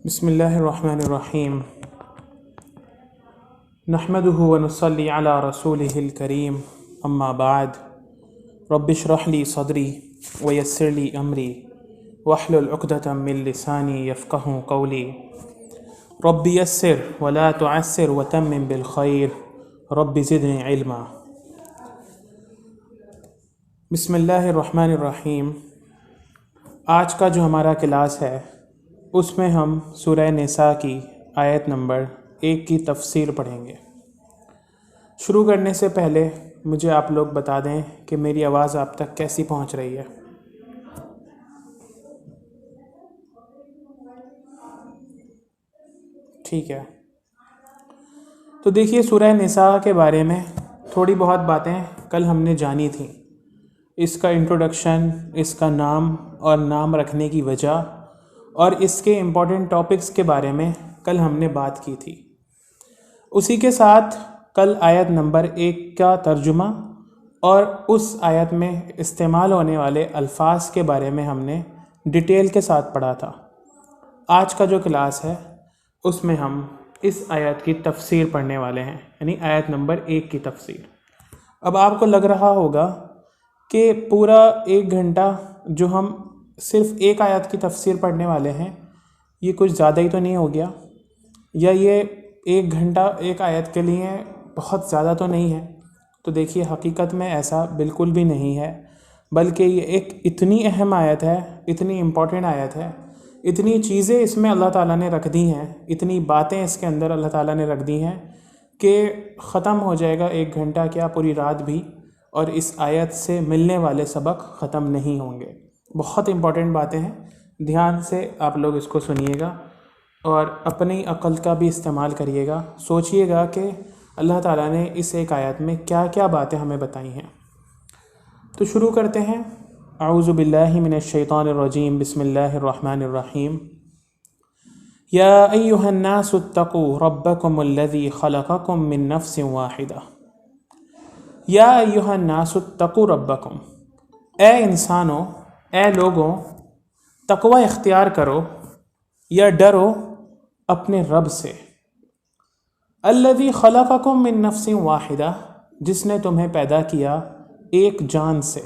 بسم اللہ الرحمن الرحیم نحمده ونصلی علی رسولہ الکریم اما بعد رب اشرح لی صدری ویسر لی امری واحلل عقدۃ من لسانی یفقہوا قولی رب یسر ولا تعسر وتمم بالخیر رب زدنی علما۔ بسم اللہ الرحمن الرحیم۔ آج کا جو ہمارا کلاس ہے اس میں ہم سورہ نساء کی آیت نمبر 1 کی تفسیر پڑھیں گے۔ شروع کرنے سے پہلے مجھے آپ لوگ بتا دیں کہ میری آواز آپ تک کیسی پہنچ رہی ہے۔ ٹھیک ہے، تو دیکھیے سورہ نساء کے بارے میں تھوڑی بہت باتیں کل ہم نے جانی تھیں۔ اس کا انٹروڈکشن، اس کا نام اور نام رکھنے کی وجہ اور اس کے امپورٹنٹ ٹاپکس کے بارے میں کل ہم نے بات کی تھی۔ اسی کے ساتھ کل آیت نمبر 1 کا ترجمہ اور اس آیت میں استعمال ہونے والے الفاظ کے بارے میں ہم نے ڈیٹیل کے ساتھ پڑھا تھا۔ آج کا جو کلاس ہے اس میں ہم اس آیت کی تفسیر پڑھنے والے ہیں، یعنی آیت نمبر 1 کی تفسیر۔ اب آپ کو لگ رہا ہوگا کہ پورا 1 گھنٹہ جو ہم صرف ایک آیت کی تفسیر پڑھنے والے ہیں، یہ کچھ زیادہ ہی تو نہیں ہو گیا، یا یہ 1 گھنٹہ ایک آیت کے لیے بہت زیادہ تو نہیں ہے؟ تو دیکھیے حقیقت میں ایسا بالکل بھی نہیں ہے، بلکہ یہ ایک اتنی اہم آیت ہے، اتنی امپورٹنٹ آیت ہے، اتنی چیزیں اس میں اللہ تعالیٰ نے رکھ دی ہیں، اتنی باتیں اس کے اندر اللہ تعالیٰ نے رکھ دی ہیں کہ ختم ہو جائے گا 1 گھنٹہ کیا پوری رات بھی، اور اس آیت سے ملنے والے سبق ختم نہیں ہوں گے۔ بہت امپورٹنٹ باتیں ہیں، دھیان سے آپ لوگ اس کو سنیے گا اور اپنی عقل کا بھی استعمال کریے گا، سوچئے گا کہ اللہ تعالیٰ نے اس ایک آیت میں کیا کیا باتیں ہمیں بتائی ہیں۔ تو شروع کرتے ہیں۔ اعوذ باللہ من الشیطان الرجیم، بسم اللہ الرحمن الرحیم۔ یا ایہا الناس اتقوا ربکم الذی خلقکم من نفس واحدہ۔ یا ایہا الناس اتقوا ربکم، اے انسانوں، اے لوگوں، تقوی اختیار کرو یا ڈرو اپنے رب سے۔ الذی خلقکم من نفس واحدہ، جس نے تمہیں پیدا کیا ایک جان سے۔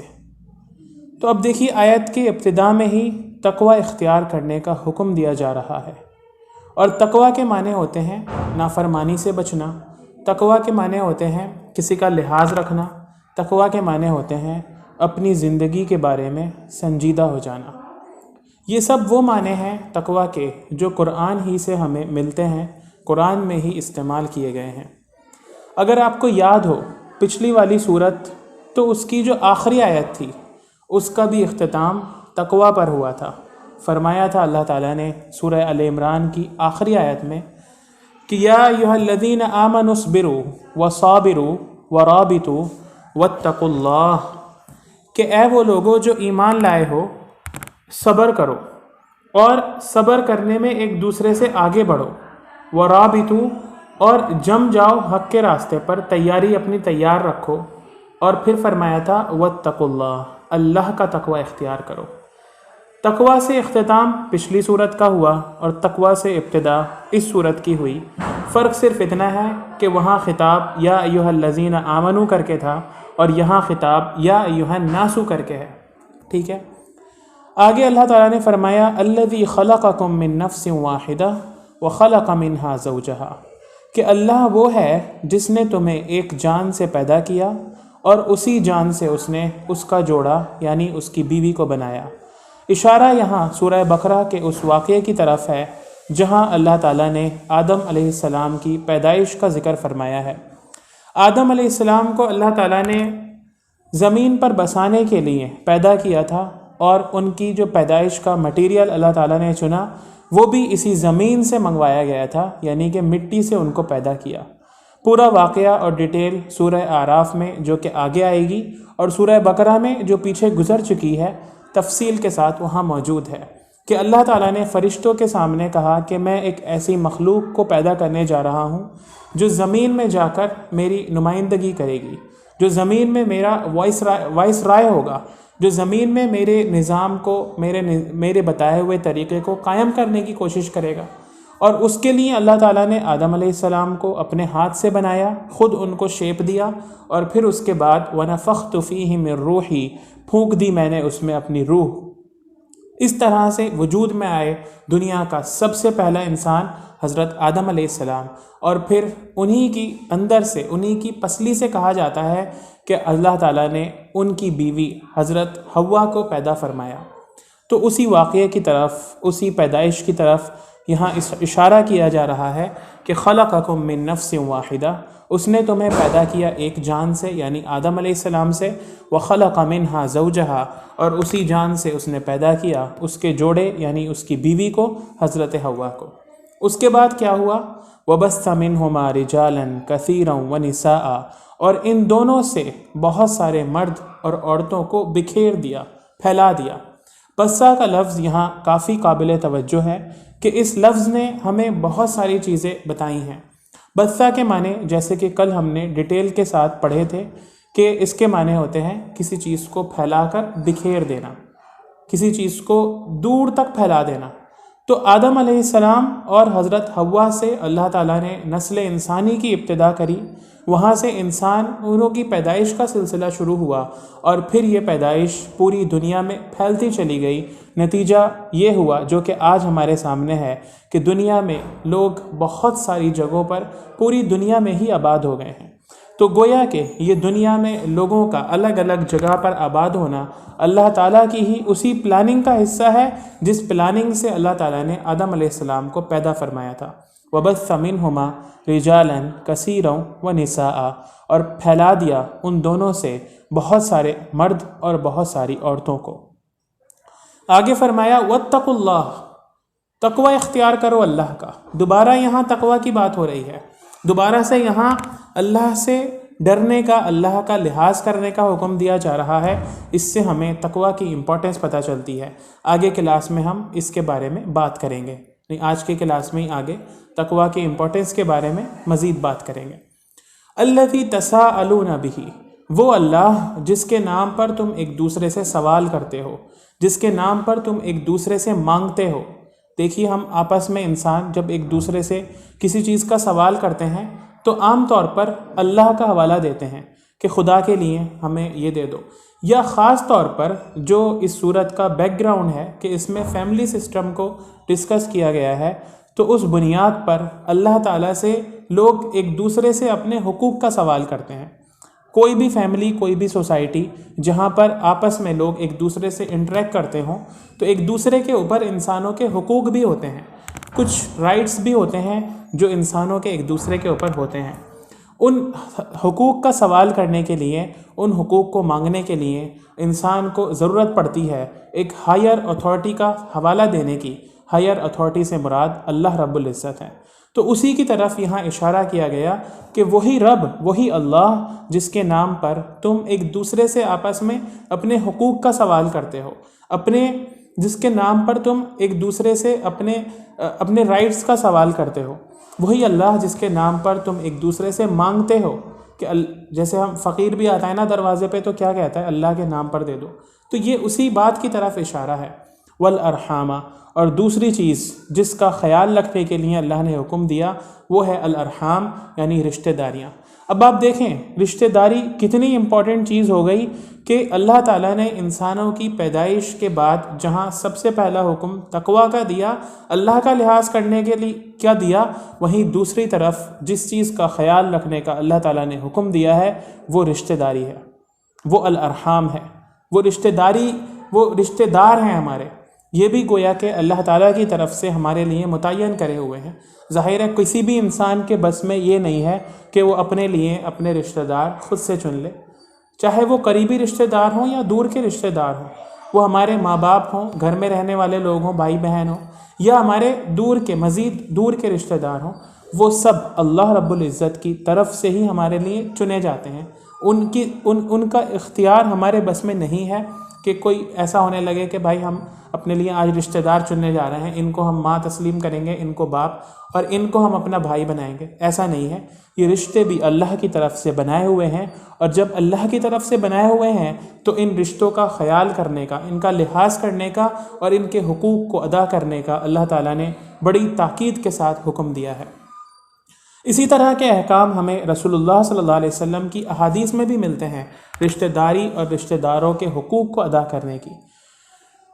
تو اب دیکھیے آیت کے ابتدا میں ہی تقوی اختیار کرنے کا حکم دیا جا رہا ہے، اور تقوی کے معنی ہوتے ہیں نافرمانی سے بچنا، تقوی کے معنی ہوتے ہیں کسی کا لحاظ رکھنا، تقوی کے معنی ہوتے ہیں اپنی زندگی کے بارے میں سنجیدہ ہو جانا۔ یہ سب وہ معنی ہیں تقوی کے جو قرآن ہی سے ہمیں ملتے ہیں، قرآن میں ہی استعمال کیے گئے ہیں۔ اگر آپ کو یاد ہو پچھلی والی صورت، تو اس کی جو آخری آیت تھی اس کا بھی اختتام تقوی پر ہوا تھا۔ فرمایا تھا اللہ تعالیٰ نے سورہ آل عمران کی آخری آیت میں کہ یا ایھا الذین آمنوا اصبروا وصابروا ورابطوا واتقوا اللہ، کہ اے وہ لوگوں جو ایمان لائے ہو، صبر کرو اور صبر کرنے میں ایک دوسرے سے آگے بڑھو، ورابطوا، اور جم جاؤ حق کے راستے پر، تیاری اپنی تیار رکھو، اور پھر فرمایا تھا واتقوا اللہ، اللہ کا تقوی اختیار کرو۔ تقوی سے اختتام پچھلی صورت کا ہوا اور تقوی سے ابتدا اس صورت کی ہوئی۔ فرق صرف اتنا ہے کہ وہاں خطاب یا ایھا الذین آمنوا کر کے تھا اور یہاں خطاب یا ایھا الناس کر کے ہے۔ ٹھیک ہے، آگے اللہ تعالیٰ نے فرمایا الذی خلقکم من نفس واحدہ وخلق منہا زوجہا، کہ اللہ وہ ہے جس نے تمہیں ایک جان سے پیدا کیا اور اسی جان سے اس نے اس کا جوڑا یعنی اس کی بیوی کو بنایا۔ اشارہ یہاں سورہ بقرہ کے اس واقعے کی طرف ہے جہاں اللہ تعالیٰ نے آدم علیہ السلام کی پیدائش کا ذکر فرمایا ہے۔ آدم علیہ السلام کو اللہ تعالیٰ نے زمین پر بسانے کے لیے پیدا کیا تھا، اور ان کی جو پیدائش کا مٹیریل اللہ تعالیٰ نے چنا وہ بھی اسی زمین سے منگوایا گیا تھا، یعنی کہ مٹی سے ان کو پیدا کیا۔ پورا واقعہ اور ڈیٹیل سورہ اعراف میں جو کہ آگے آئے گی، اور سورہ بقرہ میں جو پیچھے گزر چکی ہے تفصیل کے ساتھ وہاں موجود ہے کہ اللہ تعالیٰ نے فرشتوں کے سامنے کہا کہ میں ایک ایسی مخلوق کو پیدا کرنے جا رہا ہوں جو زمین میں جا کر میری نمائندگی کرے گی، جو زمین میں میرا وائس رائے ہوگا، جو زمین میں میرے نظام کو، میرے بتائے ہوئے طریقے کو قائم کرنے کی کوشش کرے گا۔ اور اس کے لیے اللہ تعالیٰ نے آدم علیہ السلام کو اپنے ہاتھ سے بنایا، خود ان کو شیپ دیا، اور پھر اس کے بعد وَنَفَخْتُ فِيهِ مِن رُوحِي، پھونک دی میں نے اس میں اپنی روح۔ اس طرح سے وجود میں آئے دنیا کا سب سے پہلا انسان حضرت آدم علیہ السلام، اور پھر انہی کی اندر سے، انہی کی پسلی سے کہا جاتا ہے کہ اللہ تعالیٰ نے ان کی بیوی حضرت حوا کو پیدا فرمایا۔ تو اسی واقعے کی طرف، اسی پیدائش کی طرف یہاں اشارہ کیا جا رہا ہے کہ خلقکم من نفس واحدہ، اس نے تمہیں پیدا کیا ایک جان سے یعنی آدم علیہ السلام سے، وخلق منہا زوجہا، اور اسی جان سے اس نے پیدا کیا اس کے جوڑے یعنی اس کی بیوی کو، حضرت حوا کو۔ اس کے بعد کیا ہوا؟ وَبَثَّ مِنْهُمَا رِجَالًا كَثِيرًا وَنِسَاءً، اور ان دونوں سے بہت سارے مرد اور عورتوں کو بکھیر دیا، پھیلا دیا۔ بسا کا لفظ یہاں کافی قابل توجہ ہے کہ اس لفظ نے ہمیں بہت ساری چیزیں بتائی ہیں۔ بسا کے معنی جیسے کہ کل ہم نے ڈیٹیل کے ساتھ پڑھے تھے کہ اس کے معنی ہوتے ہیں کسی چیز کو پھیلا کر بکھیر دینا، کسی چیز کو دور تک پھیلا دینا۔ تو آدم علیہ السلام اور حضرت حوا سے اللہ تعالیٰ نے نسل انسانی کی ابتدا کری، وہاں سے انسانوں کی پیدائش کا سلسلہ شروع ہوا، اور پھر یہ پیدائش پوری دنیا میں پھیلتی چلی گئی۔ نتیجہ یہ ہوا جو کہ آج ہمارے سامنے ہے کہ دنیا میں لوگ بہت ساری جگہوں پر پوری دنیا میں ہی آباد ہو گئے ہیں۔ تو گویا کہ یہ دنیا میں لوگوں کا الگ الگ جگہ پر آباد ہونا اللہ تعالیٰ کی ہی اسی پلاننگ کا حصہ ہے جس پلاننگ سے اللہ تعالیٰ نے آدم علیہ السلام کو پیدا فرمایا تھا۔ وَبَثَّ مِنْهُمَا رِجَالًا كَثِيرًا وَنِسَاءً، اور پھیلا دیا ان دونوں سے بہت سارے مرد اور بہت ساری عورتوں کو۔ آگے فرمایا وَاتَّقُوا اللَّهَ، تقوی اختیار کرو اللہ کا۔ دوبارہ یہاں تقوی کی بات ہو رہی ہے، دوبارہ سے یہاں اللہ سے ڈرنے کا، اللہ کا لحاظ کرنے کا حکم دیا جا رہا ہے۔ اس سے ہمیں تقوی کی امپورٹنس پتہ چلتی ہے۔ آگے کلاس میں ہم اس کے بارے میں بات کریں گے، آج کے کلاس میں ہی آگے تقوی کی امپورٹنس کے بارے میں مزید بات کریں گے۔ الذی تساءلون بہ، وہ اللہ جس کے نام پر تم ایک دوسرے سے سوال کرتے ہو، جس کے نام پر تم ایک دوسرے سے مانگتے ہو۔ دیکھیے ہم آپس میں انسان جب ایک دوسرے سے کسی چیز کا سوال کرتے ہیں تو عام طور پر اللہ کا حوالہ دیتے ہیں کہ خدا کے لیے ہمیں یہ دے دو، یا خاص طور پر جو اس صورت کا بیک گراؤنڈ ہے کہ اس میں فیملی سسٹم کو ڈسکس کیا گیا ہے، تو اس بنیاد پر اللہ تعالیٰ سے لوگ ایک دوسرے سے اپنے حقوق کا سوال کرتے ہیں۔ کوئی بھی فیملی، کوئی بھی سوسائٹی جہاں پر آپس میں لوگ ایک دوسرے سے انٹریکٹ کرتے ہوں تو ایک دوسرے کے اوپر انسانوں کے حقوق بھی ہوتے ہیں، کچھ رائٹس بھی ہوتے ہیں جو انسانوں کے ایک دوسرے کے اوپر ہوتے ہیں۔ ان حقوق کا سوال کرنے کے لیے، ان حقوق کو مانگنے کے لیے انسان کو ضرورت پڑتی ہے ایک ہائر اتھارٹی کا حوالہ دینے کی۔ ہائر اتھارٹی سے مراد اللہ رب العزت ہے۔ تو اسی کی طرف یہاں اشارہ کیا گیا کہ وہی رب، وہی اللہ جس کے نام پر تم ایک دوسرے سے آپس میں اپنے حقوق کا سوال کرتے ہو، جس کے نام پر تم ایک دوسرے سے اپنے رائٹس کا سوال کرتے ہو، وہی اللہ جس کے نام پر تم ایک دوسرے سے مانگتے ہو کہ جیسے ہم فقیر بھی آتا ہے نا دروازے پہ تو کیا کہتا ہے؟ اللہ کے نام پر دے دو۔ تو یہ اسی بات کی طرف اشارہ ہے۔ والارحام، اور دوسری چیز جس کا خیال رکھنے کے لیے اللہ نے حکم دیا وہ ہے الارحام، یعنی رشتہ داریاں۔ اب آپ دیکھیں رشتہ داری کتنی امپورٹنٹ چیز ہو گئی کہ اللہ تعالیٰ نے انسانوں کی پیدائش کے بعد جہاں سب سے پہلا حکم تقوی کا دیا، اللہ کا لحاظ کرنے کے لیے کیا دیا، وہیں دوسری طرف جس چیز کا خیال رکھنے کا اللہ تعالیٰ نے حکم دیا ہے وہ رشتہ داری ہے، وہ الارحام ہے۔ وہ رشتہ دار ہیں ہمارے، یہ بھی گویا کہ اللہ تعالیٰ کی طرف سے ہمارے لیے متعین کرے ہوئے ہیں۔ ظاہر ہے کسی بھی انسان کے بس میں یہ نہیں ہے کہ وہ اپنے لیے اپنے رشتہ دار خود سے چن لے، چاہے وہ قریبی رشتہ دار ہوں یا دور کے رشتہ دار ہوں، وہ ہمارے ماں باپ ہوں، گھر میں رہنے والے لوگ ہوں، بھائی بہن ہوں، یا ہمارے مزید دور کے رشتہ دار ہوں، وہ سب اللہ رب العزت کی طرف سے ہی ہمارے لیے چنے جاتے ہیں۔ ان کا اختیار ہمارے بس میں نہیں ہے کہ کوئی ایسا ہونے لگے کہ بھائی ہم اپنے لیے آج رشتہ دار چننے جا رہے ہیں، ان کو ہم ماں تسلیم کریں گے، ان کو باپ، اور ان کو ہم اپنا بھائی بنائیں گے. ایسا نہیں ہے. یہ رشتے بھی اللہ کی طرف سے بنائے ہوئے ہیں، اور جب اللہ کی طرف سے بنائے ہوئے ہیں تو ان رشتوں کا خیال کرنے کا، ان کا لحاظ کرنے کا اور ان کے حقوق کو ادا کرنے کا اللہ تعالیٰ نے بڑی تاکید کے ساتھ حکم دیا ہے. اسی طرح کے احکام ہمیں رسول اللہ صلی اللہ علیہ وسلم کی احادیث میں بھی ملتے ہیں رشتہ داری اور رشتہ داروں کے حقوق کو ادا کرنے کی.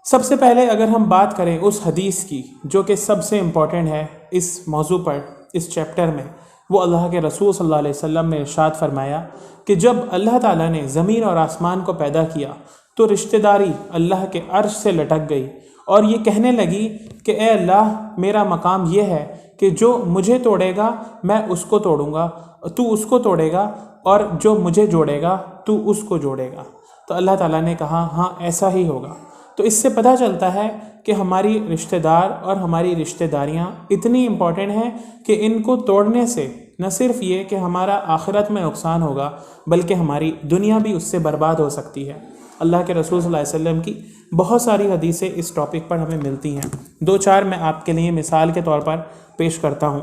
سب سے پہلے اگر ہم بات کریں اس حدیث کی جو کہ سب سے امپورٹنٹ ہے اس موضوع پر، اس چیپٹر میں، وہ اللہ کے رسول صلی اللہ علیہ وسلم نے ارشاد فرمایا کہ جب اللہ تعالیٰ نے زمین اور آسمان کو پیدا کیا تو رشتہ داری اللہ کے عرش سے لٹک گئی اور یہ کہنے لگی کہ اے اللہ، میرا مقام یہ ہے کہ جو مجھے توڑے گا میں اس کو توڑوں گا، تو اس کو توڑے گا، اور جو مجھے جوڑے گا تو اس کو جوڑے گا. تو اللہ تعالیٰ نے کہا ہاں ایسا ہی ہوگا. تو اس سے پتہ چلتا ہے کہ ہماری رشتہ دار اور ہماری رشتہ داریاں اتنی امپورٹنٹ ہیں کہ ان کو توڑنے سے نہ صرف یہ کہ ہمارا آخرت میں نقصان ہوگا بلکہ ہماری دنیا بھی اس سے برباد ہو سکتی ہے. اللہ کے رسول صلی اللہ علیہ وسلم کی بہت ساری حدیثیں اس ٹاپک پر ہمیں ملتی ہیں. 2-4 میں آپ کے لیے مثال کے طور پر پیش کرتا ہوں.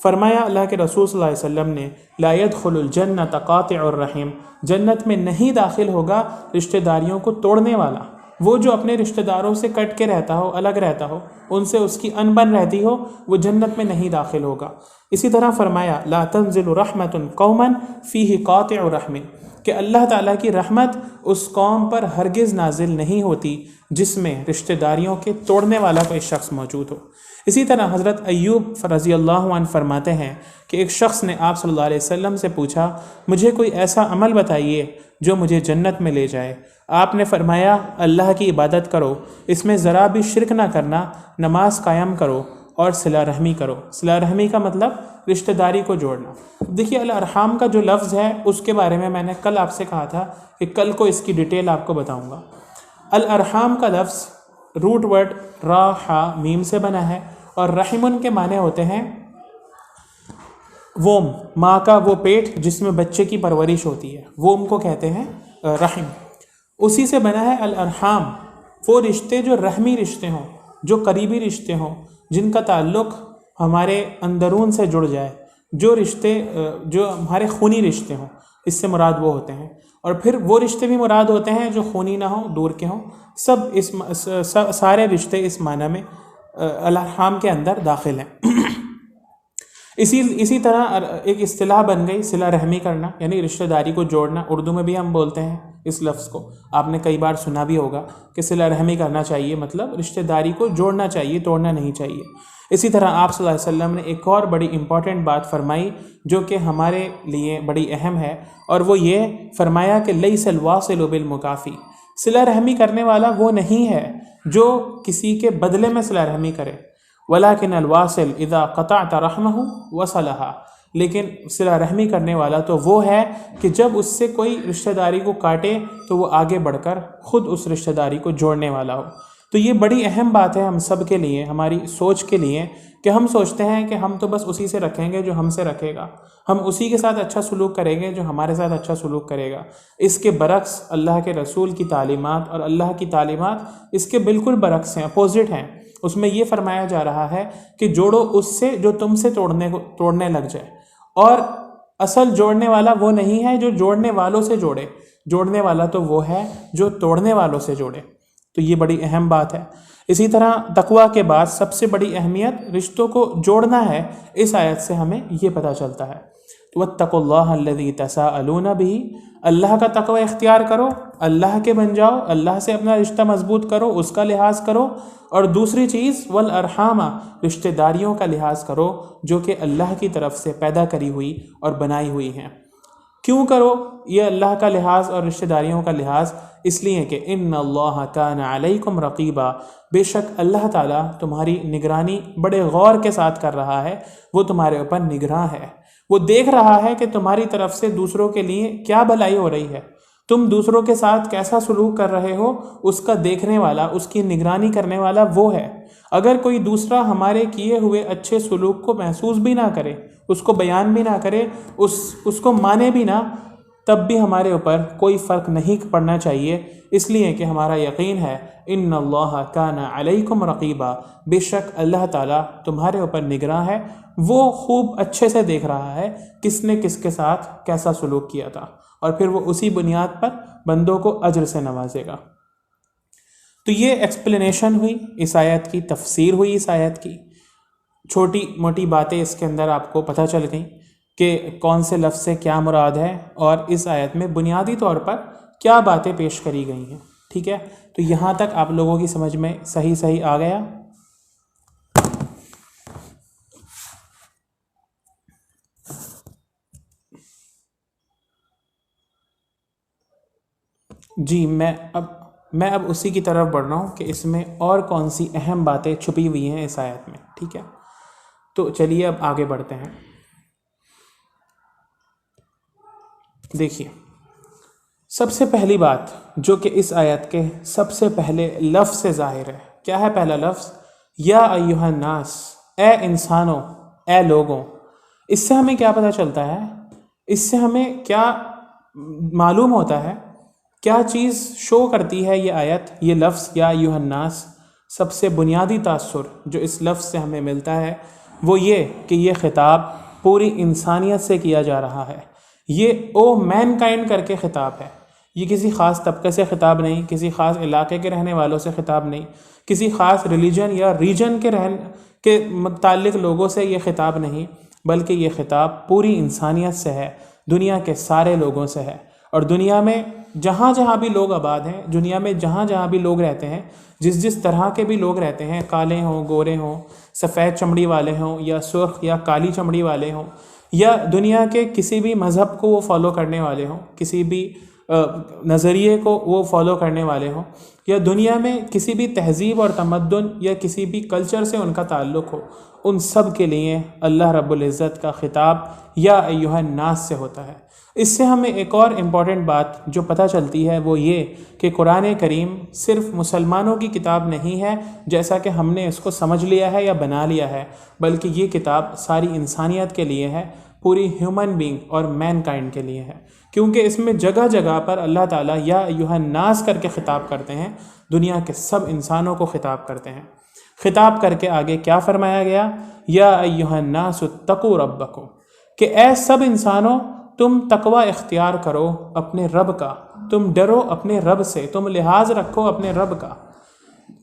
فرمایا اللہ کے رسول صلی اللہ علیہ وسلم نے لا يدخل الجنۃ قاطع الرحم، جنت میں نہیں داخل ہوگا رشتہ داریوں کو توڑنے والا. وہ جو اپنے رشتہ داروں سے کٹ کے رہتا ہو، الگ رہتا ہو، ان سے اس کی انبن رہتی ہو، وہ جنت میں نہیں داخل ہوگا. اسی طرح فرمایا لا تنزل رحمۃ قوما فیہ قاطع رحم، کہ اللہ تعالیٰ کی رحمت اس قوم پر ہرگز نازل نہیں ہوتی جس میں رشتہ داریوں کے توڑنے والا کوئی شخص موجود ہو. اسی طرح حضرت ایوب رضی اللہ عنہ فرماتے ہیں کہ ایک شخص نے آپ صلی اللہ علیہ وسلم سے پوچھا مجھے کوئی ایسا عمل بتائیے جو مجھے جنت میں لے جائے. آپ نے فرمایا اللہ کی عبادت کرو، اس میں ذرا بھی شرک نہ کرنا، نماز قائم کرو اور صلہ رحمی کرو. صلہ رحمی کا مطلب رشتہ داری کو جوڑنا. دیکھیے الارحام کا جو لفظ ہے اس کے بارے میں نے کل آپ سے کہا تھا کہ کل کو اس کی ڈیٹیل آپ کو بتاؤں گا. الارحام کا لفظ روٹ ورڈ را حا میم سے بنا ہے، اور رحمن کے معنی ہوتے ہیں ووم، ماں کا وہ پیٹ جس میں بچے کی پرورش ہوتی ہے، ووم کو کہتے ہیں رحم. اسی سے بنا ہے الارحام. وہ رشتے جو رحمی رشتے ہوں، جو قریبی رشتے ہوں، جن کا تعلق ہمارے اندرون سے جڑ جائے، جو رشتے جو ہمارے خونی رشتے ہوں، اس سے مراد وہ ہوتے ہیں. اور پھر وہ رشتے بھی مراد ہوتے ہیں جو خونی نہ ہوں، دور کے ہوں. سارے رشتے اس معنی میں الارحام کے اندر داخل ہیں. اسی طرح ایک اصطلاح بن گئی صلہ رحمی کرنا، یعنی رشتہ داری کو جوڑنا. اردو میں بھی ہم بولتے ہیں اس لفظ کو، آپ نے کئی بار سنا بھی ہوگا کہ صلہ رحمی کرنا چاہیے، مطلب رشتہ داری کو جوڑنا چاہیے، توڑنا نہیں چاہیے. اسی طرح آپ صلی اللہ علیہ وسلم نے ایک اور بڑی امپورٹنٹ بات فرمائی جو کہ ہمارے لیے بڑی اہم ہے، اور وہ یہ فرمایا کہ لیس الواصل بالمکافی، صلہ رحمی کرنے والا وہ نہیں ہے جو کسی کے بدلے میں صلہ رحمی کرے. ولیکن الواصل اذا قطعت رحمہ وصلہا، لیکن صلہ رحمی کرنے والا تو وہ ہے کہ جب اس سے کوئی رشتہ داری کو کاٹے تو وہ آگے بڑھ کر خود اس رشتہ داری کو جوڑنے والا ہو. تو یہ بڑی اہم بات ہے ہم سب کے لیے، ہماری سوچ کے لیے، کہ ہم سوچتے ہیں کہ ہم تو بس اسی سے رکھیں گے جو ہم سے رکھے گا، ہم اسی کے ساتھ اچھا سلوک کریں گے جو ہمارے ساتھ اچھا سلوک کرے گا. اس کے برعکس اللہ کے رسول کی تعلیمات اور اللہ کی تعلیمات اس کے بالکل برعکس ہیں، اپوزٹ ہیں. اس میں یہ فرمایا جا رہا ہے کہ جوڑو اس سے جو تم سے توڑنے لگ جائے، اور اصل جوڑنے والا وہ نہیں ہے جو جوڑنے والوں سے جوڑے، جوڑنے والا تو وہ ہے جو توڑنے والوں سے جوڑے. تو یہ بڑی اہم بات ہے. اسی طرح تقویٰ کے بعد سب سے بڑی اہمیت رشتوں کو جوڑنا ہے. اس آیت سے ہمیں یہ پتہ چلتا ہے. واتقوا اللہ الذی تساءلون بہ، اللہ کا تقوی اختیار کرو، اللہ کے بن جاؤ، اللہ سے اپنا رشتہ مضبوط کرو، اس کا لحاظ کرو. اور دوسری چیز والارحام، رشتہ داریوں کا لحاظ کرو جو کہ اللہ کی طرف سے پیدا کری ہوئی اور بنائی ہوئی ہیں. کیوں کرو یہ اللہ کا لحاظ اور رشتہ داریوں کا لحاظ؟ اس لیے کہ ان اللہ کان علیکم رقیبا، بے شک اللہ تعالیٰ تمہاری نگرانی بڑے غور کے ساتھ کر رہا ہے، وہ تمہارے اوپر نگراں ہے، وہ دیکھ رہا ہے کہ تمہاری طرف سے دوسروں کے لیے کیا بھلائی ہو رہی ہے، تم دوسروں کے ساتھ کیسا سلوک کر رہے ہو. اس کا دیکھنے والا، اس کی نگرانی کرنے والا وہ ہے. اگر کوئی دوسرا ہمارے کیے ہوئے اچھے سلوک کو محسوس بھی نہ کرے، اس کو بیان بھی نہ کرے، اس کو مانے بھی نہ، تب بھی ہمارے اوپر کوئی فرق نہیں پڑنا چاہیے، اس لیے کہ ہمارا یقین ہے ان اللہ کان علیکم رقیبا، بے شک اللہ تعالیٰ تمہارے اوپر نگراں ہے، وہ خوب اچھے سے دیکھ رہا ہے کس نے کس کے ساتھ کیسا سلوک کیا تھا، اور پھر وہ اسی بنیاد پر بندوں کو اجر سے نوازے گا۔ تو یہ ایکسپلینیشن ہوئی اس آیت کی، تفسیر ہوئی اس آیت کی، چھوٹی موٹی باتیں اس کے اندر آپ کو پتہ چل گئیں کہ کون سے لفظ سے کیا مراد ہے، اور اس آیت میں بنیادی طور پر کیا باتیں پیش کری گئی ہیں۔ ٹھیک ہے، تو یہاں تک آپ لوگوں کی سمجھ میں صحیح آ گیا؟ جی، میں اب اسی کی طرف بڑھ رہا ہوں کہ اس میں اور کون سی اہم باتیں چھپی ہوئی ہیں اس آیت میں۔ ٹھیک ہے، تو چلیے اب آگے بڑھتے ہیں۔ دیکھیے، سب سے پہلی بات جو کہ اس آیت کے سب سے پہلے لفظ سے ظاہر ہے، کیا ہے پہلا لفظ؟ یا ایھا الناس، اے انسانوں، اے لوگوں۔ اس سے ہمیں کیا پتہ چلتا ہے؟ اس سے ہمیں کیا معلوم ہوتا ہے؟ کیا چیز شو کرتی ہے یہ آیت، یہ لفظ یا ایھا الناس؟ سب سے بنیادی تاثر جو اس لفظ سے ہمیں ملتا ہے وہ یہ کہ یہ خطاب پوری انسانیت سے کیا جا رہا ہے۔ یہ او مین کائنڈ کر کے خطاب ہے، یہ کسی خاص طبقے سے خطاب نہیں، کسی خاص علاقے کے رہنے والوں سے خطاب نہیں، کسی خاص ریلیجن یا ریجن کے متعلق لوگوں سے یہ خطاب نہیں، بلکہ یہ خطاب پوری انسانیت سے ہے، دنیا کے سارے لوگوں سے ہے۔ اور دنیا میں جہاں جہاں بھی لوگ آباد ہیں، دنیا میں جہاں جہاں بھی لوگ رہتے ہیں، جس طرح کے بھی لوگ رہتے ہیں، کالے ہوں، گورے ہوں، سفید چمڑی والے ہوں، یا سرخ یا کالی چمڑی والے ہوں، یا دنیا کے کسی بھی مذہب کو وہ فالو کرنے والے ہوں، کسی بھی نظریے کو وہ فالو کرنے والے ہوں، یا دنیا میں کسی بھی تہذیب اور تمدن یا کسی بھی کلچر سے ان کا تعلق ہو، ان سب کے لیے اللہ رب العزت کا خطاب یا ایھا الناس سے ہوتا ہے۔ اس سے ہمیں ایک اور امپورٹنٹ بات جو پتہ چلتی ہے وہ یہ کہ قرآن کریم صرف مسلمانوں کی کتاب نہیں ہے جیسا کہ ہم نے اس کو سمجھ لیا ہے یا بنا لیا ہے، بلکہ یہ کتاب ساری انسانیت کے لیے ہے، پوری ہیومن بینگ اور مین کائنڈ کے لیے ہے، کیونکہ اس میں جگہ جگہ پر اللہ تعالیٰ یا ایھا الناس کر کے خطاب کرتے ہیں، دنیا کے سب انسانوں کو خطاب کرتے ہیں۔ خطاب کر کے آگے کیا فرمایا گیا؟ یا ایھا الناس اتقوا ربکم، کہ اے سب انسانوں تم تقوی اختیار کرو اپنے رب کا، تم ڈرو اپنے رب سے، تم لحاظ رکھو اپنے رب کا۔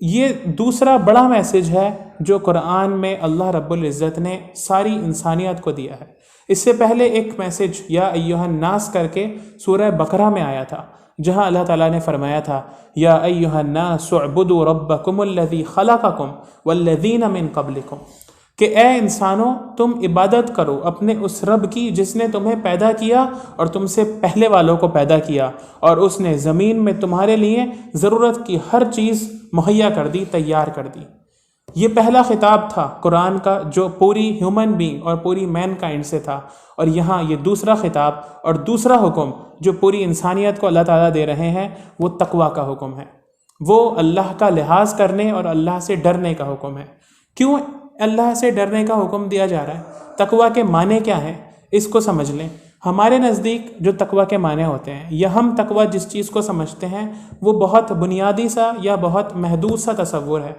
یہ دوسرا بڑا میسج ہے جو قرآن میں اللہ رب العزت نے ساری انسانیت کو دیا ہے۔ اس سے پہلے ایک میسج یا ایھا الناس کر کے سورہ بقرہ میں آیا تھا، جہاں اللہ تعالیٰ نے فرمایا تھا یا ایھا الناس اعبدوا ربکم الذی خلقکم والذین من قبلکم، کہ اے انسانوں تم عبادت کرو اپنے اس رب کی جس نے تمہیں پیدا کیا اور تم سے پہلے والوں کو پیدا کیا، اور اس نے زمین میں تمہارے لیے ضرورت کی ہر چیز مہیا کر دی، تیار کر دی۔ یہ پہلا خطاب تھا قرآن کا جو پوری ہیومن بینگ اور پوری مین کائنڈ سے تھا، اور یہاں یہ دوسرا خطاب اور دوسرا حکم جو پوری انسانیت کو اللہ تعالیٰ دے رہے ہیں وہ تقوی کا حکم ہے، وہ اللہ کا لحاظ کرنے اور اللہ سے ڈرنے کا حکم ہے۔ کیوں اللہ سے ڈرنے کا حکم دیا جا رہا ہے؟ تقوی کے معنی کیا ہیں اس کو سمجھ لیں۔ ہمارے نزدیک جو تقوی کے معنی ہوتے ہیں، یا ہم تقوی جس چیز کو سمجھتے ہیں وہ بہت بنیادی سا یا بہت محدود سا تصور ہے،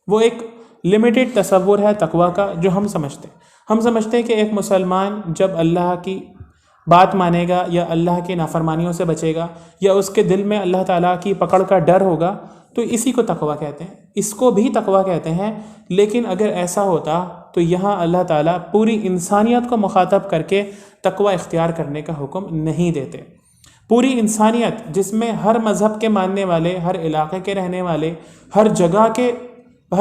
وہ ایک لمیٹڈ تصور ہے تقوی کا جو ہم سمجھتے ہیں۔ ہم سمجھتے ہیں کہ ایک مسلمان جب اللہ کی بات مانے گا یا اللہ کی نافرمانیوں سے بچے گا یا اس کے دل میں اللہ تعالیٰ کی پکڑ کا ڈر ہوگا تو اسی کو تقوی کہتے ہیں، اس کو بھی تقوی کہتے ہیں۔ لیکن اگر ایسا ہوتا تو یہاں اللہ تعالیٰ پوری انسانیت کو مخاطب کر کے تقوی اختیار کرنے کا حکم نہیں دیتے۔ پوری انسانیت جس میں ہر مذہب کے ماننے والے، ہر علاقے کے رہنے والے، ہر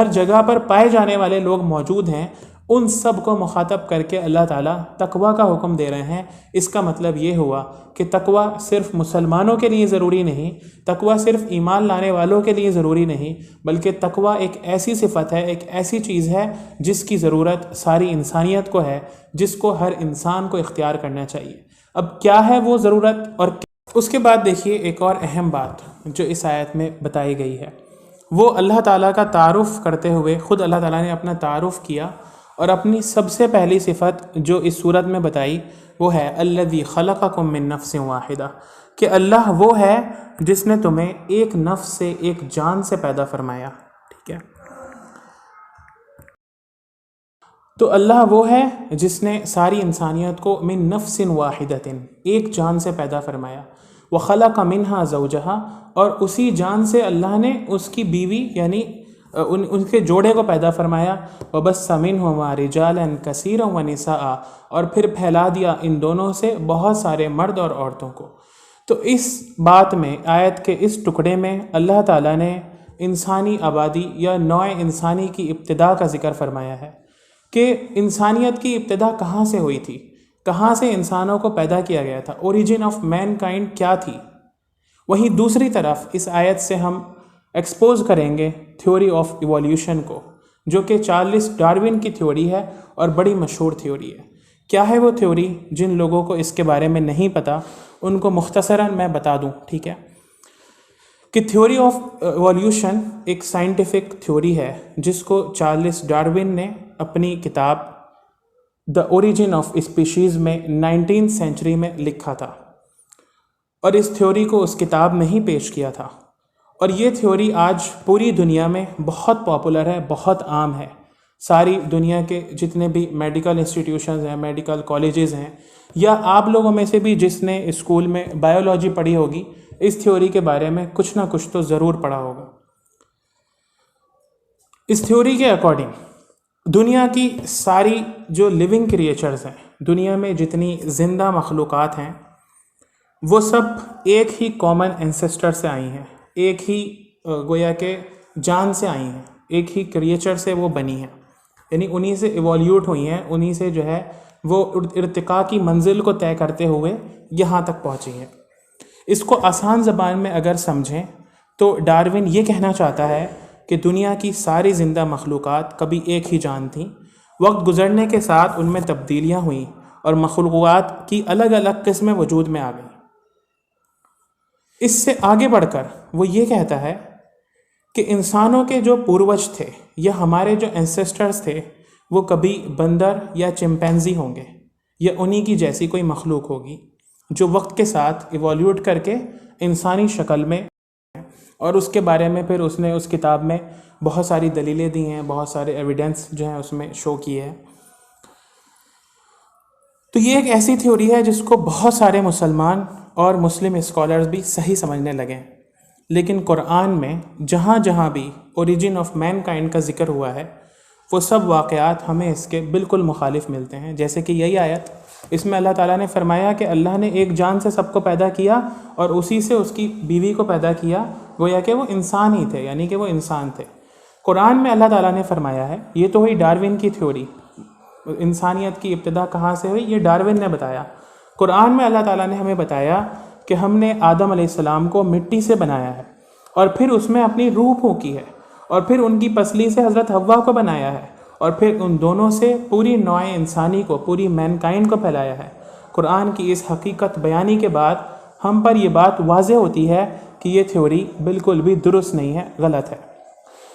جگہ پر پائے جانے والے لوگ موجود ہیں، ان سب کو مخاطب کر کے اللہ تعالیٰ تقوی کا حکم دے رہے ہیں۔ اس کا مطلب یہ ہوا کہ تقوی صرف مسلمانوں کے لیے ضروری نہیں، تقوی صرف ایمان لانے والوں کے لیے ضروری نہیں، بلکہ تقوی ایک ایسی صفت ہے، ایک ایسی چیز ہے جس کی ضرورت ساری انسانیت کو ہے، جس کو ہر انسان کو اختیار کرنا چاہیے۔ اب کیا ہے وہ ضرورت؟ اور اس کے بعد دیکھیے ایک اور اہم بات جو اس آیت میں بتائی گئی ہے، وہ اللہ تعالیٰ کا تعارف کرتے ہوئے خود اللہ تعالیٰ نے اپنا تعارف کیا اور اپنی سب سے پہلی صفت جو اس صورت میں بتائی وہ ہے الذی خلقکم من نفس واحدہ، کہ اللہ وہ ہے جس نے تمہیں ایک نفس سے، ایک جان سے پیدا فرمایا. ٹھیک ہے، تو اللہ وہ ہے جس نے ساری انسانیت کو من نفس واحدۃ، ایک جان سے پیدا فرمایا. وخلق منہا زوجہا، اور اسی جان سے اللہ نے اس کی بیوی یعنی ان کے جوڑے کو پیدا فرمایا. وبث منہما رجالا کثیرا ونساء، اور پھر پھیلا دیا ان دونوں سے بہت سارے مرد اور عورتوں کو. تو اس بات میں، آیت کے اس ٹکڑے میں اللہ تعالیٰ نے انسانی آبادی یا نوع انسانی کی ابتدا کا ذکر فرمایا ہے کہ انسانیت کی ابتدا کہاں سے ہوئی تھی، کہاں سے انسانوں کو پیدا کیا گیا تھا، اوریجن آف مین کائنڈ کیا تھی. وہیں دوسری طرف اس آیت سے ہم ایکسپوز کریں گے تھیوری آف ایولیوشن کو، جو کہ چارلس ڈارون کی تھیوری ہے اور بڑی مشہور تھیوری ہے. کیا ہے وہ تھیوری؟ جن لوگوں کو اس کے بارے میں نہیں پتہ ان کو مختصراً میں بتا دوں. ٹھیک ہے، کہ تھیوری آف ایولیوشن ایک سائنٹیفک تھیوری ہے جس کو چارلس ڈارون نے اپنی کتاب دا اوریجن آف اسپیشیز میں 19 سینچری میں لکھا تھا، اور اس تھیوری کو اس کتاب میں ہی پیش کیا تھا. اور یہ تھیوری آج پوری دنیا میں بہت پاپولر ہے، بہت عام ہے. ساری دنیا کے جتنے بھی میڈیکل انسٹیٹیوشنز ہیں، میڈیکل کالجز ہیں، یا آپ لوگوں میں سے بھی جس نے اسکول میں بایولوجی پڑھی ہوگی، اس تھیوری کے بارے میں کچھ نہ کچھ تو ضرور پڑھا ہوگا. اس تھیوری کے اکارڈنگ دنیا کی ساری جو لیونگ کریچرز ہیں، دنیا میں جتنی زندہ مخلوقات ہیں، وہ سب ایک ہی کامن اینسسٹر سے آئی ہیں، ایک ہی گویا کہ جان سے آئی ہیں، ایک ہی کریچر سے وہ بنی ہیں، یعنی انہی سے ایولیوٹ ہوئی ہیں، انہی سے جو ہے وہ ارتقاء کی منزل کو طے کرتے ہوئے یہاں تک پہنچی ہیں. اس کو آسان زبان میں اگر سمجھیں تو ڈارون یہ کہنا چاہتا ہے کہ دنیا کی ساری زندہ مخلوقات کبھی ایک ہی جان تھیں، وقت گزرنے کے ساتھ ان میں تبدیلیاں ہوئیں اور مخلوقات کی الگ الگ قسمیں وجود میں آ گئیں. اس سے آگے بڑھ کر وہ یہ کہتا ہے کہ انسانوں کے جو پوروج تھے یا ہمارے جو اینسسٹرز تھے، وہ کبھی بندر یا چمپینزی ہوں گے یا انہی کی جیسی کوئی مخلوق ہوگی جو وقت کے ساتھ ایولیوٹ کر کے انسانی شکل میں، اور اس کے بارے میں پھر اس نے اس کتاب میں بہت ساری دلیلیں دی ہیں، بہت سارے ایویڈنس جو ہیں اس میں شو کیے ہیں. تو یہ ایک ایسی تھیوری ہے جس کو بہت سارے مسلمان اور مسلم اسکالرز بھی صحیح سمجھنے لگے، لیکن قرآن میں جہاں جہاں بھی اوریجن آف مین کائنڈ کا ذکر ہوا ہے، وہ سب واقعات ہمیں اس کے بالکل مخالف ملتے ہیں. جیسے کہ یہی آیت، اس میں اللہ تعالیٰ نے فرمایا کہ اللہ نے ایک جان سے سب کو پیدا کیا اور اسی سے اس کی بیوی کو پیدا کیا، گویا کہ وہ انسان ہی تھے، یعنی کہ وہ انسان تھے. قرآن میں اللہ تعالیٰ نے فرمایا ہے، یہ تو ہوئی ڈارون کی تھیوری، انسانیت کی ابتدا کہاں سے ہوئی یہ ڈارون نے بتایا. قرآن میں اللہ تعالیٰ نے ہمیں بتایا کہ ہم نے آدم علیہ السلام کو مٹی سے بنایا ہے اور پھر اس میں اپنی روح پھونکی ہے، اور پھر ان کی پسلی سے حضرت حوا کو بنایا ہے، اور پھر ان دونوں سے پوری نوع انسانی کو، پوری مین کائنڈ کو پھیلایا ہے. قرآن کی اس حقیقت بیانی کے بعد ہم پر یہ بات واضح ہوتی ہے کہ یہ تھیوری بالکل بھی درست نہیں ہے، غلط ہے.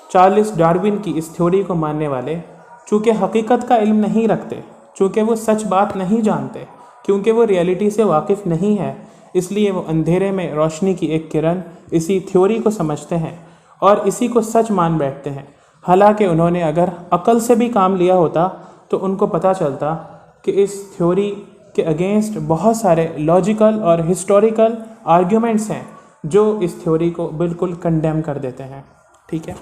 چارلس ڈارون کی اس تھیوری کو ماننے والے چونکہ حقیقت کا علم نہیں رکھتے، چونکہ وہ سچ بات نہیں جانتے، کیونکہ وہ ریئلٹی سے واقف نہیں ہے، اس لیے وہ اندھیرے میں روشنی کی ایک کرن اسی تھیوری کو سمجھتے ہیں اور اسی کو سچ مان بیٹھتے ہیں. حالانکہ انہوں نے اگر عقل سے بھی کام لیا ہوتا تو ان کو پتہ چلتا کہ اس تھیوری کے اگینسٹ بہت سارے لاجیکل اور ہسٹوریکل آرگیومنٹس ہیں جو اس تھیوری کو بالکل کنڈیم کر دیتے ہیں. ٹھیک ہے،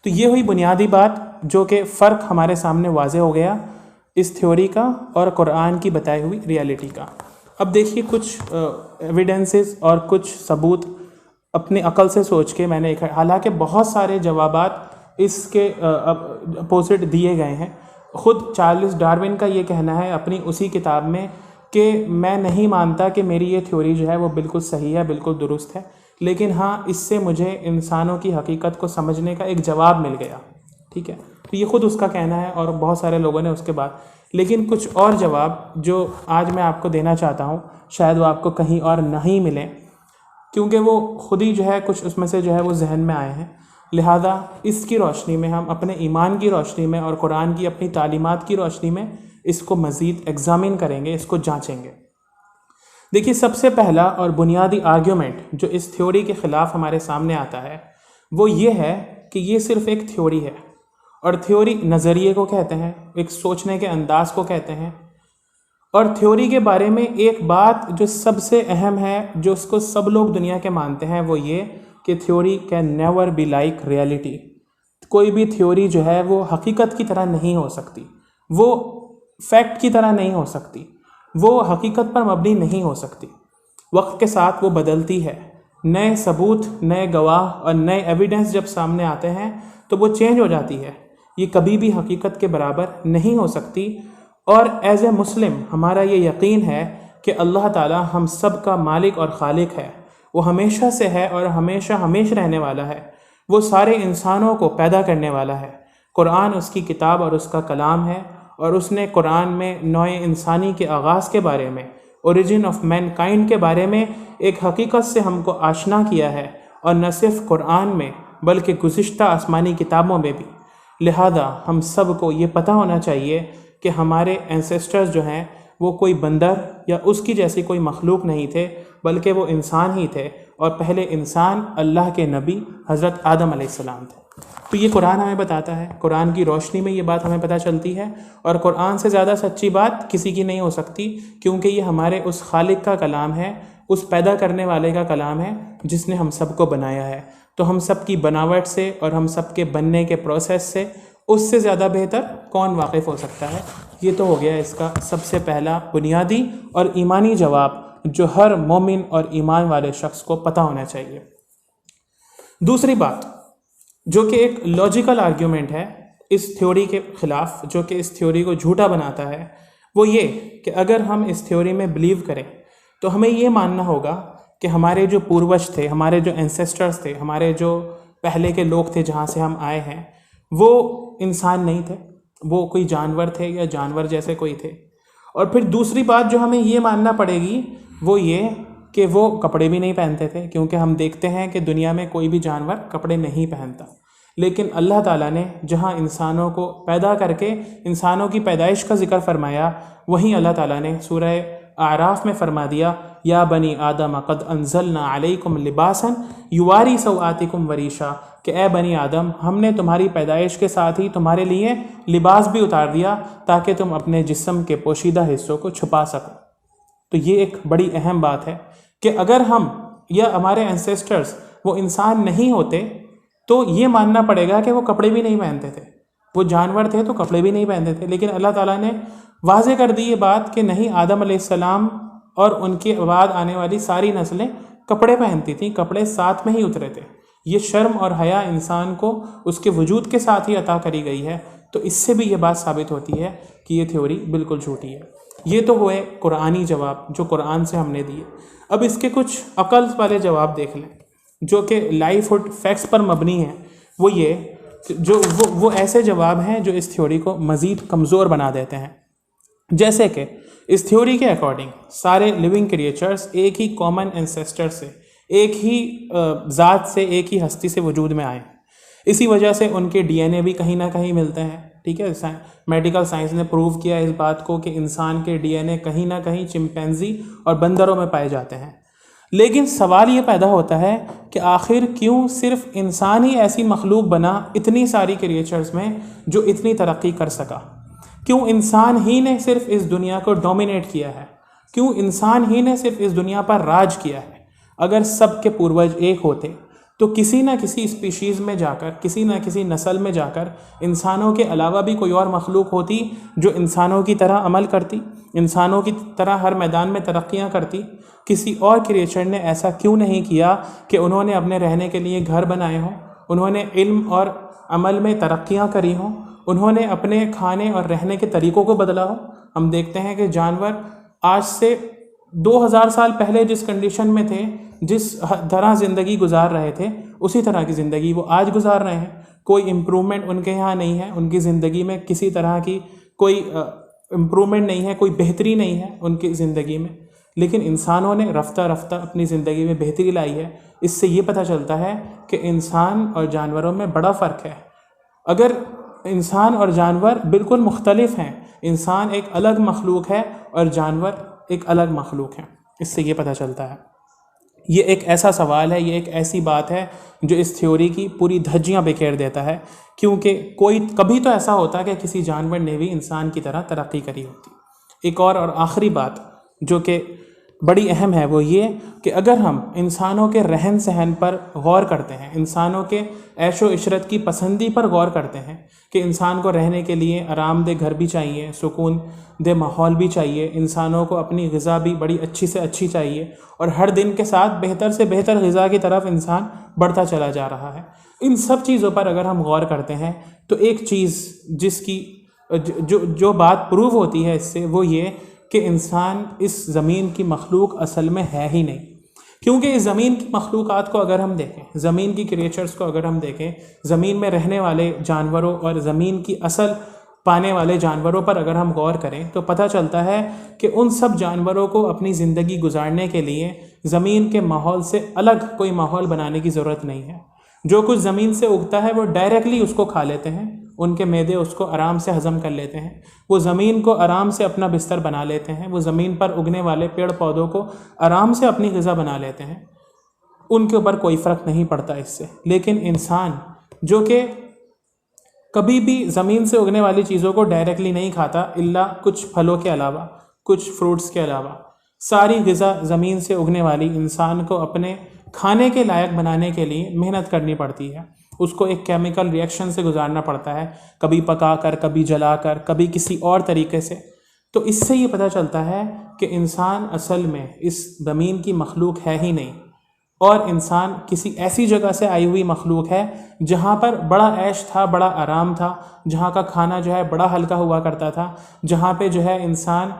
تو یہ ہوئی بنیادی بات، جو کہ فرق ہمارے سامنے واضح ہو گیا اس تھیوری کا اور قرآن کی بتائی ہوئی ریئلٹی کا. اب دیکھیے کچھ ایویڈنسز اور کچھ ثبوت اپنی عقل سے سوچ کے میں نے، حالانکہ بہت سارے جوابات اس کے اپوزٹ دیے گئے ہیں. خود چارلس ڈارون کا یہ کہنا ہے اپنی اسی کتاب میں کہ میں نہیں مانتا کہ میری یہ تھیوری جو ہے وہ بالکل صحیح ہے، بالکل درست ہے، لیکن ہاں اس سے مجھے انسانوں کی حقیقت کو سمجھنے کا ایک جواب مل گیا. ٹھیک ہے، تو یہ خود اس کا کہنا ہے اور بہت سارے لوگوں نے اس کے بعد. لیکن کچھ اور جواب جو آج میں آپ کو دینا چاہتا ہوں شاید وہ آپ کو کہیں اور نہیں ملیں، کیونکہ وہ خود ہی جو ہے کچھ اس میں سے جو ہے وہ ذہن میں آئے ہیں. لہذا اس کی روشنی میں ہم اپنے ایمان کی روشنی میں اور قرآن کی اپنی تعلیمات کی روشنی میں اس کو مزید ایگزامن کریں گے، اس کو جانچیں گے۔ دیکھیے، سب سے پہلا اور بنیادی آرگیومنٹ جو اس تھیوری کے خلاف ہمارے سامنے آتا ہے وہ یہ ہے کہ یہ صرف ایک تھیوری ہے، اور تھیوری نظریے کو کہتے ہیں، ایک سوچنے کے انداز کو کہتے ہیں۔ اور تھیوری کے بارے میں ایک بات جو سب سے اہم ہے، جو اس کو سب لوگ دنیا کے مانتے ہیں، وہ یہ کہ theory can never be like reality. کوئی بھی تھیوری جو ہے وہ حقیقت کی طرح نہیں ہو سکتی، وہ فیکٹ کی طرح نہیں ہو سکتی، وہ حقیقت پر مبنی نہیں ہو سکتی۔ وقت کے ساتھ وہ بدلتی ہے، نئے ثبوت، نئے گواہ اور نئے ایویڈنس جب سامنے آتے ہیں تو وہ چینج ہو جاتی ہے۔ یہ کبھی بھی حقیقت کے برابر نہیں ہو سکتی۔ اور ایز اے مسلم ہمارا یہ یقین ہے کہ اللہ تعالی ہم سب کا مالک اور خالق ہے، وہ ہمیشہ سے ہے اور ہمیشہ رہنے والا ہے، وہ سارے انسانوں کو پیدا کرنے والا ہے۔ قرآن اس کی کتاب اور اس کا کلام ہے، اور اس نے قرآن میں نوع انسانی کے آغاز کے بارے میں، اوریجن آف مین کائنڈ کے بارے میں ایک حقیقت سے ہم کو آشنا کیا ہے، اور نہ صرف قرآن میں بلکہ گزشتہ آسمانی کتابوں میں بھی۔ لہذا ہم سب کو یہ پتہ ہونا چاہیے کہ ہمارے اینسیسٹرز جو ہیں وہ کوئی بندر یا اس کی جیسی کوئی مخلوق نہیں تھے، بلکہ وہ انسان ہی تھے، اور پہلے انسان اللہ کے نبی حضرت آدم علیہ السلام تھے۔ تو یہ قرآن ہمیں بتاتا ہے، قرآن کی روشنی میں یہ بات ہمیں پتہ چلتی ہے، اور قرآن سے زیادہ سچی بات کسی کی نہیں ہو سکتی، کیونکہ یہ ہمارے اس خالق کا کلام ہے، اس پیدا کرنے والے کا کلام ہے جس نے ہم سب کو بنایا ہے۔ تو ہم سب کی بناوٹ سے اور ہم سب کے بننے کے پروسیس سے اس سے زیادہ بہتر کون واقف ہو سکتا ہے؟ یہ تو ہو گیا اس کا سب سے پہلا بنیادی اور ایمانی جواب جو ہر مومن اور ایمان والے شخص کو پتہ ہونا چاہیے۔ دوسری بات جو کہ ایک لاجیکل آرگیومنٹ ہے اس تھیوری کے خلاف، جو کہ اس تھیوری کو جھوٹا بناتا ہے، وہ یہ کہ اگر ہم اس تھیوری میں بلیو کریں تو ہمیں یہ ماننا ہوگا کہ ہمارے جو پوروج تھے، ہمارے جو اینسیسٹرز تھے، ہمارے جو پہلے کے لوگ تھے جہاں سے ہم آئے ہیں، وہ انسان نہیں تھے، وہ کوئی جانور تھے یا جانور جیسے کوئی تھے۔ اور پھر دوسری بات جو ہمیں یہ ماننا پڑے گی وہ یہ کہ وہ کپڑے بھی نہیں پہنتے تھے، کیونکہ ہم دیکھتے ہیں کہ دنیا میں کوئی بھی جانور کپڑے نہیں پہنتا۔ لیکن اللہ تعالیٰ نے جہاں انسانوں کو پیدا کر کے انسانوں کی پیدائش کا ذکر فرمایا، وہیں اللہ تعالیٰ نے سورہ اعراف میں فرما دیا، یا بنی آدم قد انزلنا علیکم لباسا یواری سوآتکم وریشا، کہ اے بنی آدم، ہم نے تمہاری پیدائش کے ساتھ ہی تمہارے لیے لباس بھی اتار دیا تاکہ تم اپنے جسم کے پوشیدہ حصوں کو چھپا سکو۔ تو یہ ایک بڑی اہم بات ہے کہ اگر ہم یا ہمارے اینسیسٹرز وہ انسان نہیں ہوتے تو یہ ماننا پڑے گا کہ وہ کپڑے بھی نہیں پہنتے تھے، وہ جانور تھے تو کپڑے بھی نہیں پہنتے تھے۔ لیکن اللہ تعالیٰ نے واضح کر دی یہ بات کہ نہیں، آدم علیہ السلام اور ان کے بعد آنے والی ساری نسلیں کپڑے پہنتی تھیں، کپڑے ساتھ میں ہی اترے تھے۔ یہ شرم اور حیا انسان کو اس کے وجود کے ساتھ ہی عطا کری گئی ہے۔ تو اس سے بھی یہ بات ثابت ہوتی ہے کہ یہ تھیوری بالکل جھوٹی ہے۔ یہ تو ہوئے قرآنی جواب جو قرآن سے ہم نے دیے۔ اب اس کے کچھ عقل والے جواب دیکھ لیں جو کہ لائف ہوڈ فیکٹس پر مبنی ہیں۔ وہ یہ جو وہ ایسے جواب ہیں جو اس تھیوری کو مزید کمزور بنا دیتے ہیں۔ جیسے کہ اس تھیوری کے اکارڈنگ سارے لیونگ کریچرز ایک ہی کامن اینسیسٹر سے، ایک ہی ذات سے، ایک ہی ہستی سے وجود میں آئے، اسی وجہ سے ان کے ڈی این اے بھی کہیں نہ کہیں ملتے ہیں۔ ٹھیک ہے، میڈیکل سائنس نے پروو کیا اس بات کو کہ انسان کے ڈی این اے کہیں نہ کہیں چمپینزی اور بندروں میں پائے جاتے ہیں۔ لیکن سوال یہ پیدا ہوتا ہے کہ آخر کیوں صرف انسان ہی ایسی مخلوق بنا اتنی ساری کریچرز میں جو اتنی ترقی کر سکا؟ کیوں انسان ہی نے صرف اس دنیا کو ڈومینیٹ کیا ہے؟ کیوں انسان ہی نے صرف اس دنیا پر راج کیا ہے؟ اگر سب کے پوروج ایک ہوتے تو کسی نہ کسی اسپیشیز میں جا کر، کسی نہ کسی نسل میں جا کر انسانوں کے علاوہ بھی کوئی اور مخلوق ہوتی جو انسانوں کی طرح عمل کرتی، انسانوں کی طرح ہر میدان میں ترقیاں کرتی۔ کسی اور کریچر نے ایسا کیوں نہیں کیا کہ انہوں نے اپنے رہنے کے لیے گھر بنائے ہوں، انہوں نے علم اور عمل میں ترقیاں کری ہوں، انہوں نے اپنے کھانے اور رہنے کے طریقوں کو بدلا ہو؟ ہم دیکھتے ہیں کہ جانور آج سے 2000 سال پہلے جس کنڈیشن میں تھے، جس طرح زندگی گزار رہے تھے، اسی طرح کی زندگی وہ آج گزار رہے ہیں۔ کوئی امپرومنٹ ان کے یہاں نہیں ہے، ان کی زندگی میں کسی طرح کی کوئی امپرومنٹ نہیں ہے، کوئی بہتری نہیں ہے ان کی زندگی میں۔ لیکن انسانوں نے رفتہ رفتہ اپنی زندگی میں بہتری لائی ہے۔ اس سے یہ پتہ چلتا ہے کہ انسان اور جانوروں میں بڑا فرق ہے۔ اگر انسان اور جانور بالکل مختلف ہیں، انسان ایک الگ مخلوق ہے اور جانور ایک الگ مخلوق ہے، اس سے یہ پتہ چلتا ہے۔ یہ ایک ایسا سوال ہے، یہ ایک ایسی بات ہے جو اس تھیوری کی پوری دھجیاں بکھیر دیتا ہے، کیونکہ کبھی تو ایسا ہوتا ہے کہ کسی جانور نے بھی انسان کی طرح ترقی کری ہوتی۔ ایک اور آخری بات جو کہ بڑی اہم ہے وہ یہ کہ اگر ہم انسانوں کے رہن سہن پر غور کرتے ہیں، انسانوں کے عیش و عشرت کی پسندی پر غور کرتے ہیں کہ انسان کو رہنے کے لیے آرام دہ گھر بھی چاہیے، سکون دہ ماحول بھی چاہیے، انسانوں کو اپنی غذا بھی بڑی اچھی سے اچھی چاہیے، اور ہر دن کے ساتھ بہتر سے بہتر غذا کی طرف انسان بڑھتا چلا جا رہا ہے۔ ان سب چیزوں پر اگر ہم غور کرتے ہیں تو ایک چیز جس کی جو بات پروو ہوتی ہے اس سے وہ یہ کہ انسان اس زمین کی مخلوق اصل میں ہے ہی نہیں، کیونکہ اس زمین کی مخلوقات کو اگر ہم دیکھیں، زمین کی کریچرز کو اگر ہم دیکھیں، زمین میں رہنے والے جانوروں اور زمین کی اصل پانے والے جانوروں پر اگر ہم غور کریں تو پتہ چلتا ہے کہ ان سب جانوروں کو اپنی زندگی گزارنے کے لیے زمین کے ماحول سے الگ کوئی ماحول بنانے کی ضرورت نہیں ہے۔ جو کچھ زمین سے اگتا ہے وہ ڈائریکٹلی اس کو کھا لیتے ہیں، ان کے معدے اس کو آرام سے ہضم کر لیتے ہیں، وہ زمین کو آرام سے اپنا بستر بنا لیتے ہیں، وہ زمین پر اگنے والے پیڑ پودوں کو آرام سے اپنی غذا بنا لیتے ہیں، ان کے اوپر کوئی فرق نہیں پڑتا اس سے۔ لیکن انسان جو کہ کبھی بھی زمین سے اگنے والی چیزوں کو ڈائریکٹلی نہیں کھاتا الا کچھ پھلوں کے علاوہ، کچھ فروٹس کے علاوہ، ساری غذا زمین سے اگنے والی انسان کو اپنے کھانے کے لائق بنانے کے لیے محنت کرنی پڑتی ہے، اس کو ایک کیمیکل ری ایکشن سے گزارنا پڑتا ہے، کبھی پکا کر، کبھی جلا کر، کبھی کسی اور طریقے سے۔ تو اس سے یہ پتہ چلتا ہے کہ انسان اصل میں اس زمین کی مخلوق ہے ہی نہیں، اور انسان کسی ایسی جگہ سے آئی ہوئی مخلوق ہے جہاں پر بڑا عیش تھا، بڑا آرام تھا، جہاں کا کھانا جو ہے بڑا ہلکا ہوا کرتا تھا، جہاں پہ جو ہے انسان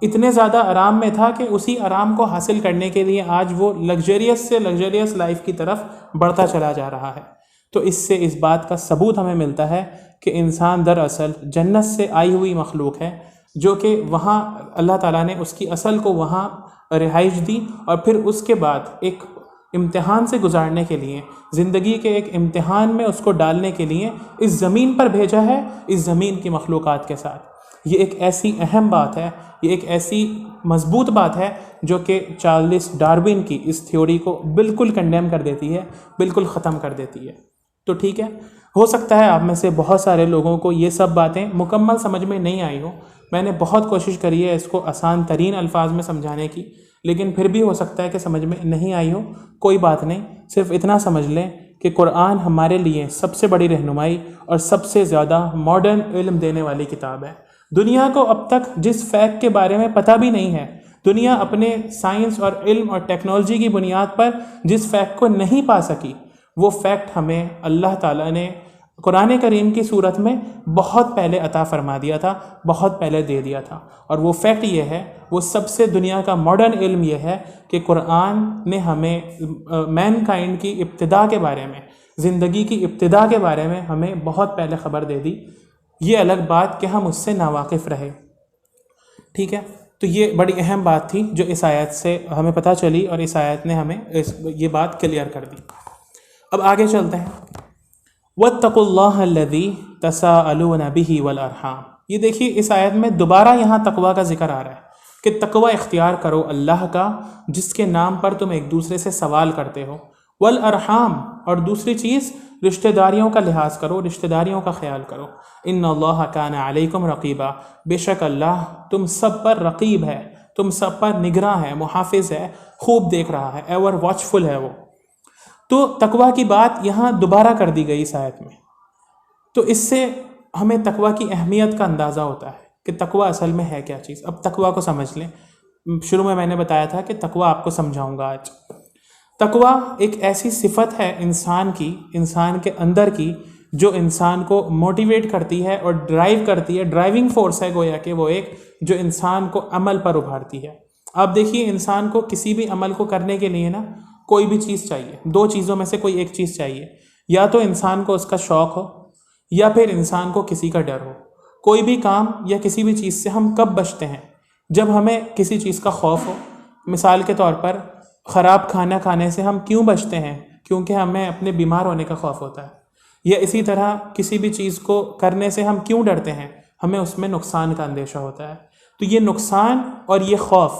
اتنے زیادہ آرام میں تھا کہ اسی آرام کو حاصل کرنے کے لیے آج وہ لگژریس سے لگژریس لائف کی طرف بڑھتا چلا جا رہا ہے۔ تو اس سے اس بات کا ثبوت ہمیں ملتا ہے کہ انسان دراصل جنت سے آئی ہوئی مخلوق ہے، جو کہ وہاں اللہ تعالیٰ نے اس کی اصل کو وہاں رہائش دی، اور پھر اس کے بعد ایک امتحان سے گزارنے کے لیے، زندگی کے ایک امتحان میں اس کو ڈالنے کے لیے اس زمین پر بھیجا ہے، اس زمین کی مخلوقات کے ساتھ۔ یہ ایک ایسی اہم بات ہے، یہ ایک ایسی مضبوط بات ہے جو کہ چارلس ڈارون کی اس تھیوری کو بالکل کنڈیم کر دیتی ہے، بالکل ختم کر دیتی ہے۔ تو ٹھیک ہے، ہو سکتا ہے آپ میں سے بہت سارے لوگوں کو یہ سب باتیں مکمل سمجھ میں نہیں آئی ہوں، میں نے بہت کوشش کری ہے اس کو آسان ترین الفاظ میں سمجھانے کی، لیکن پھر بھی ہو سکتا ہے کہ سمجھ میں نہیں آئی ہو۔ کوئی بات نہیں، صرف اتنا سمجھ لیں کہ قرآن ہمارے لیے سب سے بڑی رہنمائی اور سب سے زیادہ ماڈرن علم دینے والی کتاب ہے۔ دنیا کو اب تک جس فیکٹ کے بارے میں پتہ بھی نہیں ہے، دنیا اپنے سائنس اور علم اور ٹیکنالوجی کی بنیاد پر جس فیکٹ کو نہیں پا سکی، وہ فیکٹ ہمیں اللہ تعالیٰ نے قرآن کریم کی صورت میں بہت پہلے عطا فرما دیا تھا، بہت پہلے دے دیا تھا۔ اور وہ فیکٹ یہ ہے، وہ سب سے دنیا کا ماڈرن علم یہ ہے کہ قرآن نے ہمیں مین کائنڈ کی ابتدا کے بارے میں، زندگی کی ابتدا کے بارے میں ہمیں بہت پہلے خبر دے دی۔ یہ الگ بات کہ ہم اس سے ناواقف رہے۔ ٹھیک ہے، تو یہ بڑی اہم بات تھی جو اس آیت سے ہمیں پتہ چلی، اور اس آیت نے ہمیں یہ بات کلیئر کر دی۔ اب آگے چلتے ہیں۔ وَاتَّقُوا اللَّهَ الَّذِي تَسَاءَلُونَ بِهِ وَالْأَرْحَامَ۔ یہ دیکھیے اس آیت میں دوبارہ یہاں تقویٰ کا ذکر آ رہا ہے کہ تقویٰ اختیار کرو اللہ کا جس کے نام پر تم ایک دوسرے سے سوال کرتے ہو، والارحام، اور دوسری چیز رشتہ داریوں کا لحاظ کرو، رشتہ داریوں کا خیال کرو۔ ان اللہ کان علیکم رقیبا، بے شک اللہ تم سب پر رقیب ہے، تم سب پر نگراں ہے، محافظ ہے، خوب دیکھ رہا ہے، ایور واچفل ہے وہ۔ تو تقویٰ کی بات یہاں دوبارہ کر دی گئی اس آیت میں، تو اس سے ہمیں تقویٰ کی اہمیت کا اندازہ ہوتا ہے کہ تقویٰ اصل میں ہے کیا چیز۔ اب تقویٰ کو سمجھ لیں۔ شروع میں نے بتایا تھا کہ تقویٰ آپ کو سمجھاؤں گا آج۔ تقویٰ ایک ایسی صفت ہے انسان کی، انسان کے اندر کی، جو انسان کو موٹیویٹ کرتی ہے اور ڈرائیو کرتی ہے، ڈرائیونگ فورس ہے گویا کہ وہ ایک جو انسان کو عمل پر ابھارتی ہے۔ آپ دیکھیے انسان کو کسی بھی عمل کو کرنے کے لیے نا کوئی بھی چیز چاہیے، دو چیزوں میں سے کوئی ایک چیز چاہیے، یا تو انسان کو اس کا شوق ہو، یا پھر انسان کو کسی کا ڈر ہو۔ کوئی بھی کام یا کسی بھی چیز سے ہم کب بچتے ہیں؟ جب ہمیں کسی چیز کا خوف ہو، مثال کے طور پر خراب کھانا کھانے سے ہم کیوں بچتے ہیں؟ کیونکہ ہمیں اپنے بیمار ہونے کا خوف ہوتا ہے. یا اسی طرح کسی بھی چیز کو کرنے سے ہم کیوں ڈرتے ہیں؟ ہمیں اس میں نقصان کا اندیشہ ہوتا ہے. تو یہ نقصان اور یہ خوف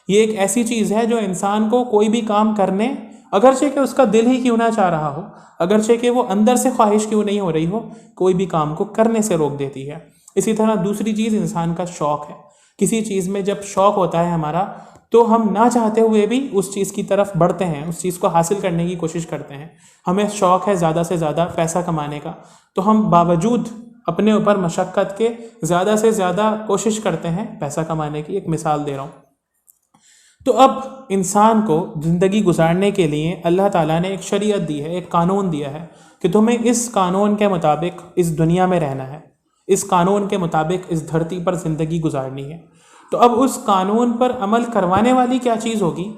یہ ایک ایسی چیز ہے جو انسان کو کوئی بھی کام کرنے، اگرچہ کہ اس کا دل ہی کیوں نہ چاہ رہا ہو، اگرچہ کہ وہ اندر سے خواہش کیوں نہیں ہو رہی ہو، کوئی بھی کام کو کرنے سے روک دیتی ہے. اسی طرح دوسری چیز انسان کا شوق ہے. کسی چیز میں جب شوق ہوتا ہے ہمارا تو ہم نہ چاہتے ہوئے بھی اس چیز کی طرف بڑھتے ہیں، اس چیز کو حاصل کرنے کی کوشش کرتے ہیں. ہمیں شوق ہے زیادہ سے زیادہ پیسہ کمانے کا، تو ہم باوجود اپنے اوپر مشقت کے زیادہ سے زیادہ کوشش کرتے ہیں پیسہ کمانے کی. ایک مثال دے رہا ہوں. تو اب انسان کو زندگی گزارنے کے لیے اللہ تعالیٰ نے ایک شریعت دی ہے، ایک قانون دیا ہے کہ تمہیں اس قانون کے مطابق اس دنیا میں رہنا ہے، اس قانون کے مطابق اس دھرتی پر زندگی گزارنی ہے. تو اب اس قانون پر عمل کروانے والی کیا چیز ہوگی؟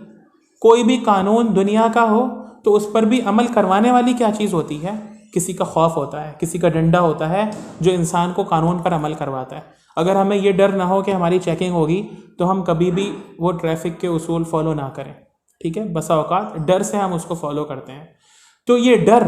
کوئی بھی قانون دنیا کا ہو تو اس پر بھی عمل کروانے والی کیا چیز ہوتی ہے؟ کسی کا خوف ہوتا ہے، کسی کا ڈنڈا ہوتا ہے جو انسان کو قانون پر عمل کرواتا ہے. اگر ہمیں یہ ڈر نہ ہو کہ ہماری چیکنگ ہوگی تو ہم کبھی بھی وہ ٹریفک کے اصول فالو نہ کریں. ٹھیک ہے، بسا اوقات ڈر سے ہم اس کو فالو کرتے ہیں. تو یہ ڈر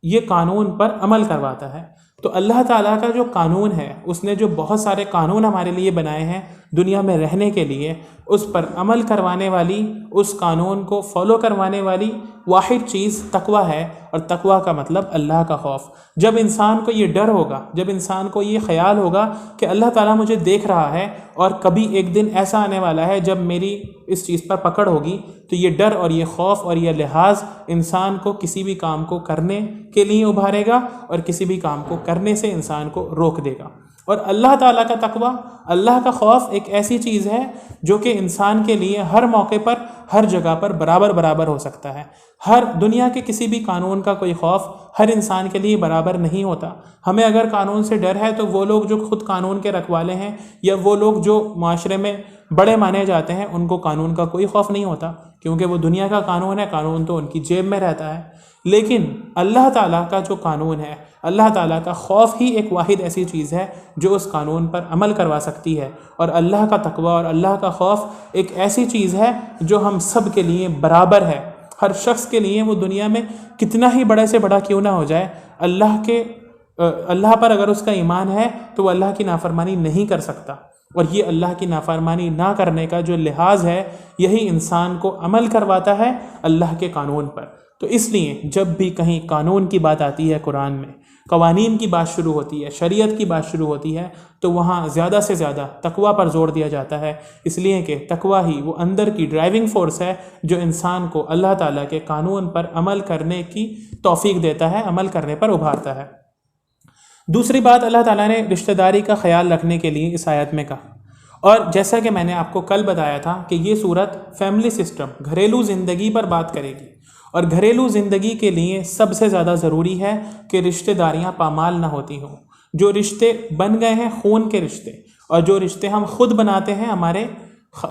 یہ قانون پر عمل کرواتا ہے. تو اللہ تعالیٰ کا جو قانون ہے، اس نے جو بہت سارے قانون ہمارے لیے بنائے ہیں دنیا میں رہنے کے لیے، اس پر عمل کروانے والی، اس قانون کو فالو کروانے والی واحد چیز تقویٰ ہے. اور تقویٰ کا مطلب اللہ کا خوف. جب انسان کو یہ ڈر ہوگا، جب انسان کو یہ خیال ہوگا کہ اللہ تعالیٰ مجھے دیکھ رہا ہے اور کبھی ایک دن ایسا آنے والا ہے جب میری اس چیز پر پکڑ ہوگی، تو یہ ڈر اور یہ خوف اور یہ لحاظ انسان کو کسی بھی کام کو کرنے کے لیے ابھارے گا اور کسی بھی کام کو کرنے سے انسان کو روک دے گا. اور اللہ تعالیٰ کا تقویٰ، اللہ کا خوف ایک ایسی چیز ہے جو کہ انسان کے لیے ہر موقع پر، ہر جگہ پر برابر ہو سکتا ہے. ہر دنیا کے کسی بھی قانون کا کوئی خوف ہر انسان کے لیے برابر نہیں ہوتا. ہمیں اگر قانون سے ڈر ہے تو وہ لوگ جو خود قانون کے رکھوالے ہیں یا وہ لوگ جو معاشرے میں بڑے مانے جاتے ہیں، ان کو قانون کا کوئی خوف نہیں ہوتا، کیونکہ وہ دنیا کا قانون ہے، قانون تو ان کی جیب میں رہتا ہے. لیکن اللہ تعالیٰ کا جو قانون ہے، اللہ تعالیٰ کا خوف ہی ایک واحد ایسی چیز ہے جو اس قانون پر عمل کروا سکتی ہے. اور اللہ کا تقویٰ اور اللہ کا خوف ایک ایسی چیز ہے جو ہم سب کے لیے برابر ہے. ہر شخص کے لیے، وہ دنیا میں کتنا ہی بڑے سے بڑا کیوں نہ ہو جائے، اللہ پر اگر اس کا ایمان ہے تو وہ اللہ کی نافرمانی نہیں کر سکتا. اور یہ اللہ کی نافرمانی نہ کرنے کا جو لحاظ ہے، یہی انسان کو عمل کرواتا ہے اللہ کے قانون پر. تو اس لیے جب بھی کہیں قانون کی بات آتی ہے، قرآن میں قوانین کی بات شروع ہوتی ہے، شریعت کی بات شروع ہوتی ہے، تو وہاں زیادہ سے زیادہ تقویٰ پر زور دیا جاتا ہے. اس لیے کہ تقویٰ ہی وہ اندر کی ڈرائیونگ فورس ہے جو انسان کو اللہ تعالیٰ کے قانون پر عمل کرنے کی توفیق دیتا ہے، عمل کرنے پر ابھارتا ہے. دوسری بات اللہ تعالیٰ نے رشتہ داری کا خیال رکھنے کے لیے اس آیت میں کہا. اور جیسا کہ میں نے آپ کو کل بتایا تھا کہ یہ صورت فیملی سسٹم، گھریلو زندگی پر بات کرے گی. اور گھریلو زندگی کے لیے سب سے زیادہ ضروری ہے کہ رشتہ داریاں پامال نہ ہوتی ہوں. جو رشتے بن گئے ہیں خون کے رشتے، اور جو رشتے ہم خود بناتے ہیں، ہمارے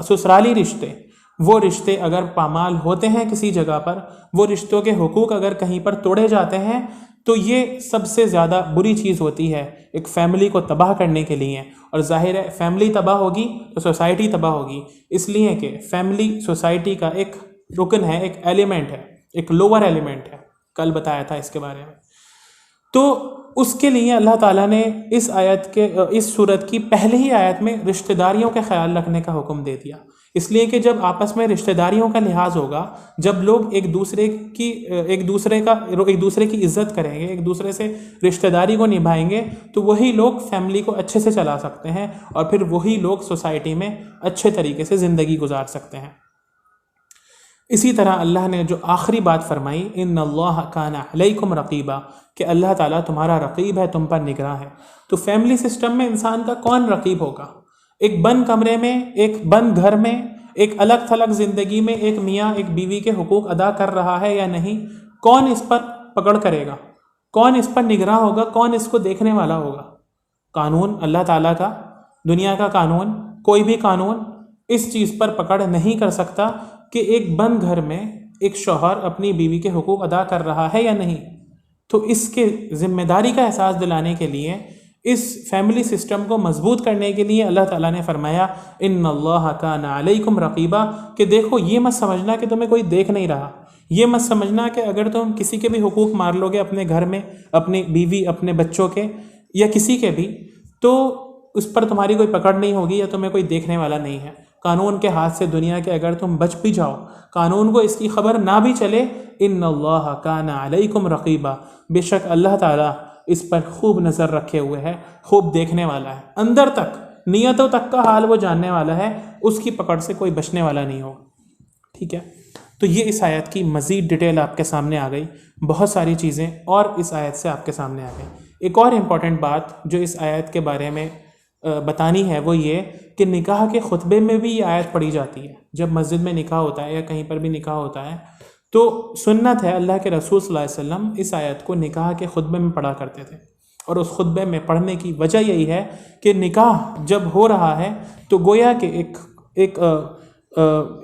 سسرالی رشتے، وہ رشتے اگر پامال ہوتے ہیں کسی جگہ پر، وہ رشتوں کے حقوق اگر کہیں پر توڑے جاتے ہیں، تو یہ سب سے زیادہ بری چیز ہوتی ہے ایک فیملی کو تباہ کرنے کے لیے. اور ظاہر ہے فیملی تباہ ہوگی تو سوسائٹی تباہ ہوگی، اس لیے کہ فیملی سوسائٹی کا ایک رکن ہے، ایک ایلیمنٹ ہے، ایک لوور ایلیمنٹ ہے. کل بتایا تھا اس کے بارے میں. تو اس کے لیے اللہ تعالیٰ نے اس صورت کی پہلے ہی آیت میں رشتہ داریوں کے خیال رکھنے کا حکم دے دیا. اس لیے کہ جب آپس میں رشتہ داریوں کا لحاظ ہوگا، جب لوگ ایک دوسرے کی عزت کریں گے، ایک دوسرے سے رشتہ داری کو نبھائیں گے، تو وہی لوگ فیملی کو اچھے سے چلا سکتے ہیں، اور پھر وہی لوگ سوسائٹی میں اچھے طریقے سے زندگی گزار سکتے ہیں. اسی طرح اللہ نے جو آخری بات فرمائی، ان اللہ کان علیکم رقیبا، کہ اللہ تعالیٰ تمہارا رقیب ہے، تم پر نگراں ہے. تو فیملی سسٹم میں انسان کا کون رقیب ہوگا؟ ایک بند کمرے میں، ایک بند گھر میں، ایک الگ تھلگ زندگی میں ایک میاں ایک بیوی کے حقوق ادا کر رہا ہے یا نہیں؟ کون اس پر پکڑ کرے گا؟ کون اس پر نگراں ہوگا؟ کون اس کو دیکھنے والا ہوگا؟ قانون اللہ تعالیٰ کا، دنیا کا قانون، کوئی بھی قانون اس چیز پر پکڑ نہیں کر سکتا کہ ایک بند گھر میں ایک شوہر اپنی بیوی کے حقوق ادا کر رہا ہے یا نہیں. تو اس کے ذمہ داری کا احساس دلانے کے لیے اس فیملی سسٹم کو مضبوط کرنے کے لیے اللہ تعالیٰ نے فرمایا ان اللہ کان علیکم رقیبا، کہ دیکھو یہ مت سمجھنا کہ تمہیں کوئی دیکھ نہیں رہا، یہ مت سمجھنا کہ اگر تم کسی کے بھی حقوق مار لو گے اپنے گھر میں، اپنی بیوی اپنے بچوں کے یا کسی کے بھی، تو اس پر تمہاری کوئی پکڑ نہیں ہوگی یا تمہیں کوئی دیکھنے والا نہیں ہے۔ قانون کے ہاتھ سے دنیا کے اگر تم بچ بھی جاؤ، قانون کو اس کی خبر نہ بھی چلے، ان اللہ کان علیکم رقیبا، بے شک اللہ تعالیٰ اس پر خوب نظر رکھے ہوئے ہے، خوب دیکھنے والا ہے، اندر تک نیتوں تک کا حال وہ جاننے والا ہے، اس کی پکڑ سے کوئی بچنے والا نہیں ہو۔ ٹھیک ہے، تو یہ اس آیت کی مزید ڈیٹیل آپ کے سامنے آ گئی، بہت ساری چیزیں اور اس آیت سے آپ کے سامنے آ گئی۔ ایک اور امپورٹنٹ بات جو اس آیت کے بارے میں بتانی ہے وہ یہ کہ نکاح کے خطبے میں بھی یہ آیت پڑھی جاتی ہے۔ جب مسجد میں نکاح ہوتا ہے یا کہیں پر بھی نکاح ہوتا ہے تو سنت ہے، اللہ کے رسول صلی اللہ علیہ وسلم اس آیت کو نکاح کے خطبے میں پڑھا کرتے تھے، اور اس خطبے میں پڑھنے کی وجہ یہی ہے کہ نکاح جب ہو رہا ہے تو گویا کہ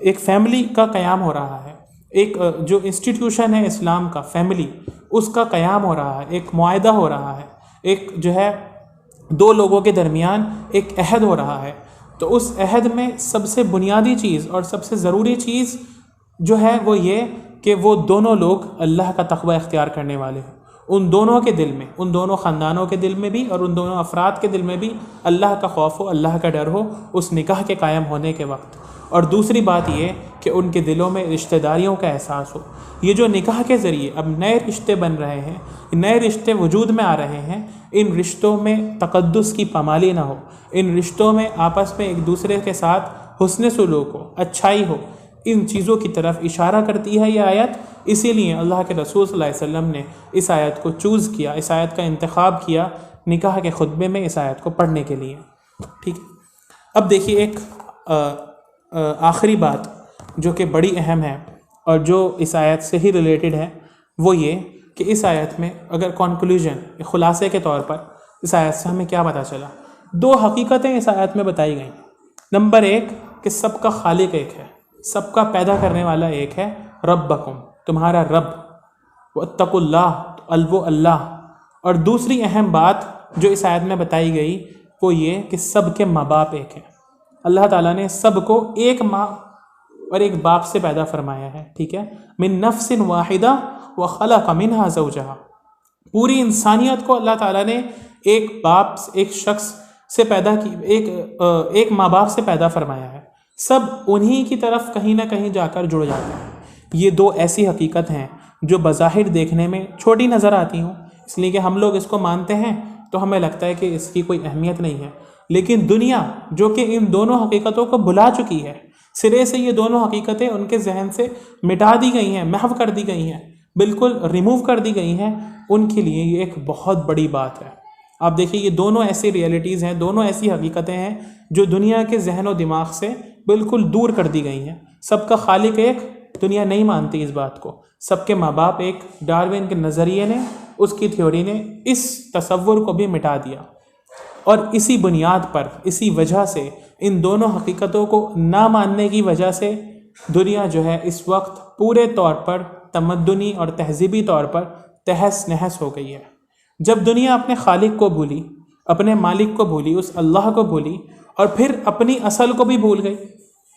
ایک فیملی کا قیام ہو رہا ہے، ایک جو انسٹیٹیوشن ہے اسلام کا، فیملی، اس کا قیام ہو رہا ہے، ایک معاہدہ ہو رہا ہے، ایک جو ہے دو لوگوں کے درمیان ایک عہد ہو رہا ہے۔ تو اس عہد میں سب سے بنیادی چیز اور سب سے ضروری چیز جو ہے وہ یہ کہ وہ دونوں لوگ اللہ کا تقوی اختیار کرنے والے ہوں، ان دونوں کے دل میں، ان دونوں خاندانوں کے دل میں بھی اور ان دونوں افراد کے دل میں بھی اللہ کا خوف ہو، اللہ کا ڈر ہو اس نکاح کے قائم ہونے کے وقت۔ اور دوسری بات یہ کہ ان کے دلوں میں رشتہ داریوں کا احساس ہو۔ یہ جو نکاح کے ذریعے اب نئے رشتے بن رہے ہیں، نئے رشتے وجود میں آ رہے ہیں، ان رشتوں میں تقدس کی پامالی نہ ہو، ان رشتوں میں آپس میں ایک دوسرے کے ساتھ حسن سلوک ہو، اچھائی ہو، ان چیزوں کی طرف اشارہ کرتی ہے یہ آیت۔ اسی لیے اللہ کے رسول صلی اللہ علیہ وسلم نے اس آیت کو چوز کیا، اس آیت کا انتخاب کیا نکاح کے خطبے میں اس آیت کو پڑھنے کے لیے۔ ٹھیک ہے، اب دیکھیے ایک آخری بات جو کہ بڑی اہم ہے اور جو اس آیت سے ہی ریلیٹڈ ہے، وہ یہ کہ اس آیت میں اگر کنکلوژن، خلاصے کے طور پر اس آیت سے ہمیں کیا پتہ چلا؟ دو حقیقتیں اس آیت میں بتائی گئیں۔ نمبر ایک کہ سب کا خالق ایک ہے، سب کا پیدا کرنے والا ایک ہے، ربکم، تمہارا رب، واتقوا اللہ، وہ اللہ۔ اور دوسری اہم بات جو اس آیت میں بتائی گئی وہ یہ کہ سب کے ماں باپ ایک ہیں۔ اللہ تعالیٰ نے سب کو ایک ماں اور ایک باپ سے پیدا فرمایا ہے، ٹھیک ہے، من نفس واحدہ وخلق منها زوجہا، پوری انسانیت کو اللہ تعالیٰ نے ایک باپ، ایک شخص سے پیدا کی، ایک ماں باپ سے پیدا فرمایا ہے، سب انہی کی طرف کہیں نہ کہیں جا کر جڑ جاتے ہیں۔ یہ دو ایسی حقیقت ہیں جو بظاہر دیکھنے میں چھوٹی نظر آتی ہوں، اس لیے کہ ہم لوگ اس کو مانتے ہیں تو ہمیں لگتا ہے کہ اس کی کوئی اہمیت نہیں ہے، لیکن دنیا جو کہ ان دونوں حقیقتوں کو بھلا چکی ہے، سرے سے یہ دونوں حقیقتیں ان کے ذہن سے مٹا دی گئی ہیں، محو کر دی گئی ہیں، بالکل ریموو کر دی گئی ہیں، ان کے لیے یہ ایک بہت بڑی بات ہے۔ آپ دیکھیے یہ دونوں ایسی ریئلٹیز ہیں، دونوں ایسی حقیقتیں ہیں جو دنیا کے ذہن و دماغ سے بالکل دور کر دی گئی ہیں۔ سب کا خالق ایک، دنیا نہیں مانتی اس بات کو، سب کے ماں باپ ایک، ڈارون کے نظریے نے، اس کی تھیوری نے اس تصور کو بھی مٹا دیا، اور اسی بنیاد پر، اسی وجہ سے، ان دونوں حقیقتوں کو نہ ماننے کی وجہ سے دنیا جو ہے اس وقت پورے طور پر تمدنی اور تہذیبی طور پر تہس نہس ہو گئی ہے۔ جب دنیا اپنے خالق کو بھولی، اپنے مالک کو بھولی، اس اللہ کو بھولی، اور پھر اپنی اصل کو بھی بھول گئی،